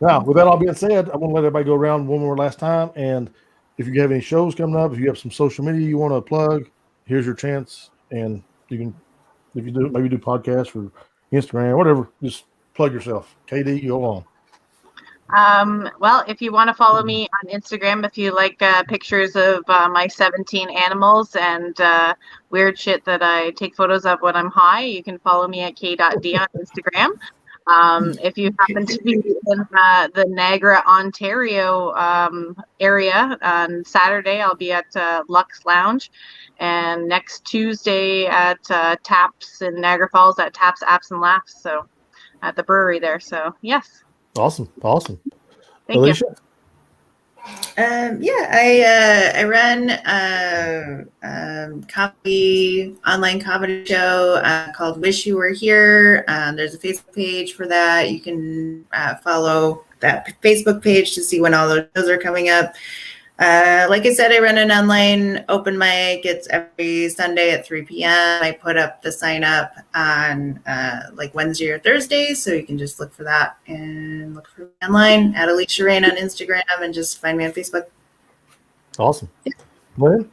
now, with that all being said, I want to let everybody go around one more last time. And if you have any shows coming up, if you have some social media you want to plug, here's your chance. And you can, if you do, maybe do podcasts or Instagram, whatever, just plug yourself. KD, you go on. Well, if you want to follow me on Instagram, if you like pictures of my 17 animals and weird shit that I take photos of when I'm high, you can follow me at k.d on Instagram. If you happen to be in the Niagara, Ontario area on Saturday, I'll be at Lux Lounge, and next Tuesday at Taps in Niagara Falls at Taps, Apps and Laughs. So at the brewery there. So yes. Awesome. Thank Alicia? you. I run a online comedy show called Wish You Were Here. There's a Facebook page for that. You can follow that Facebook page to see when all those shows are coming up. Like I said, I run an online open mic. It's every Sunday at 3 p.m. I put up the sign up on like Wednesday or Thursday, so you can just look for that and look for me online at Alicia Rain on Instagram and just find me on Facebook. Awesome. Lynn?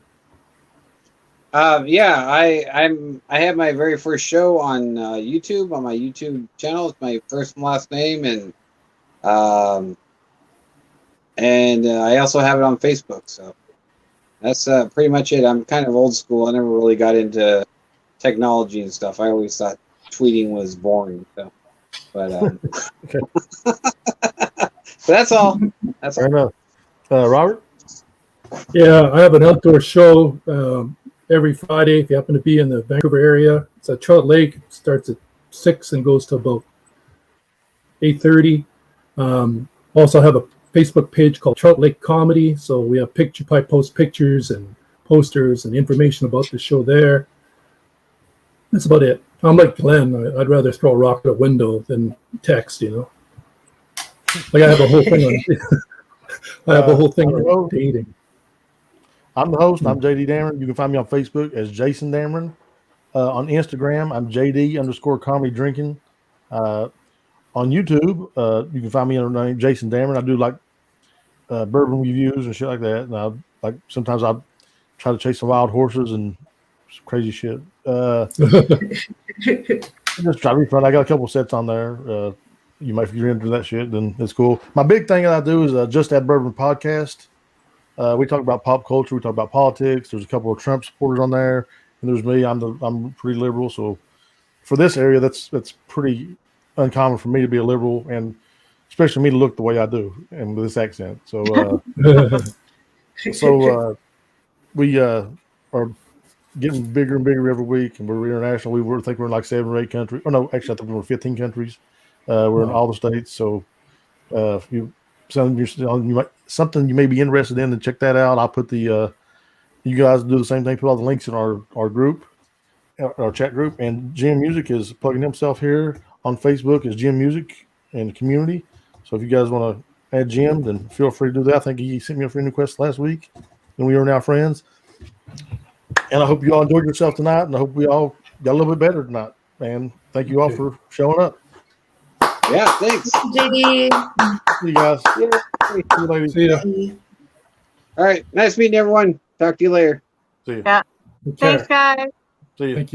I have my very first show on YouTube, on my YouTube channel. It's my first and last name, and I also have it on Facebook. So that's pretty much it. I'm kind of old school. I never really got into technology and stuff. I always thought tweeting was boring. So, but Okay. so that's all. That's Fair enough. Robert? Yeah, I have an outdoor show every Friday. If you happen to be in the Vancouver area, it's at Trout Lake. It starts at 6 and goes to about 8:30. Also have a Facebook page called Trout Lake Comedy. So we have I post pictures and posters and information about the show there. That's about it. I'm like Glenn. I'd rather throw a rock at a window than text, you know. Like I have a whole thing on on dating. I'm the host. I'm JD Dameron. You can find me on Facebook as Jason Dameron. On Instagram, I'm JD_comedy drinking. On YouTube, you can find me under the name Jason Dameron. I do like bourbon reviews and shit like that. And sometimes I try to chase some wild horses and some crazy shit. Just try to be fun. I got a couple sets on there. If you're into that shit, then it's cool. My big thing that I do is Just Add Bourbon podcast. We talk about pop culture. We talk about politics. There's a couple of Trump supporters on there, and there's me. I'm pretty liberal, so for this area, that's pretty uncommon for me to be a liberal, and especially me to look the way I do and with this accent. So, we are getting bigger and bigger every week, and we're international. I think we're in like 7 or 8 countries. Oh no, actually, I think we're in 15 countries. We're in all the states. So, if something you may be interested in, then check that out. I'll put the you guys do the same thing. Put all the links in our group, our chat group. And Jim Music is plugging himself here on Facebook as Jim Music in the community. So if you guys want to add Jim, then feel free to do that. I think he sent me a friend request last week, and we are now friends. And I hope you all enjoyed yourself tonight, and I hope we all got a little bit better tonight. And thank you all for showing up. Yeah, thanks. JD. See you guys. Yeah. See you later. See ya. All right. Nice meeting everyone. Talk to you later. See you. Yeah. Take Thanks, care. guys. See you. Thank you.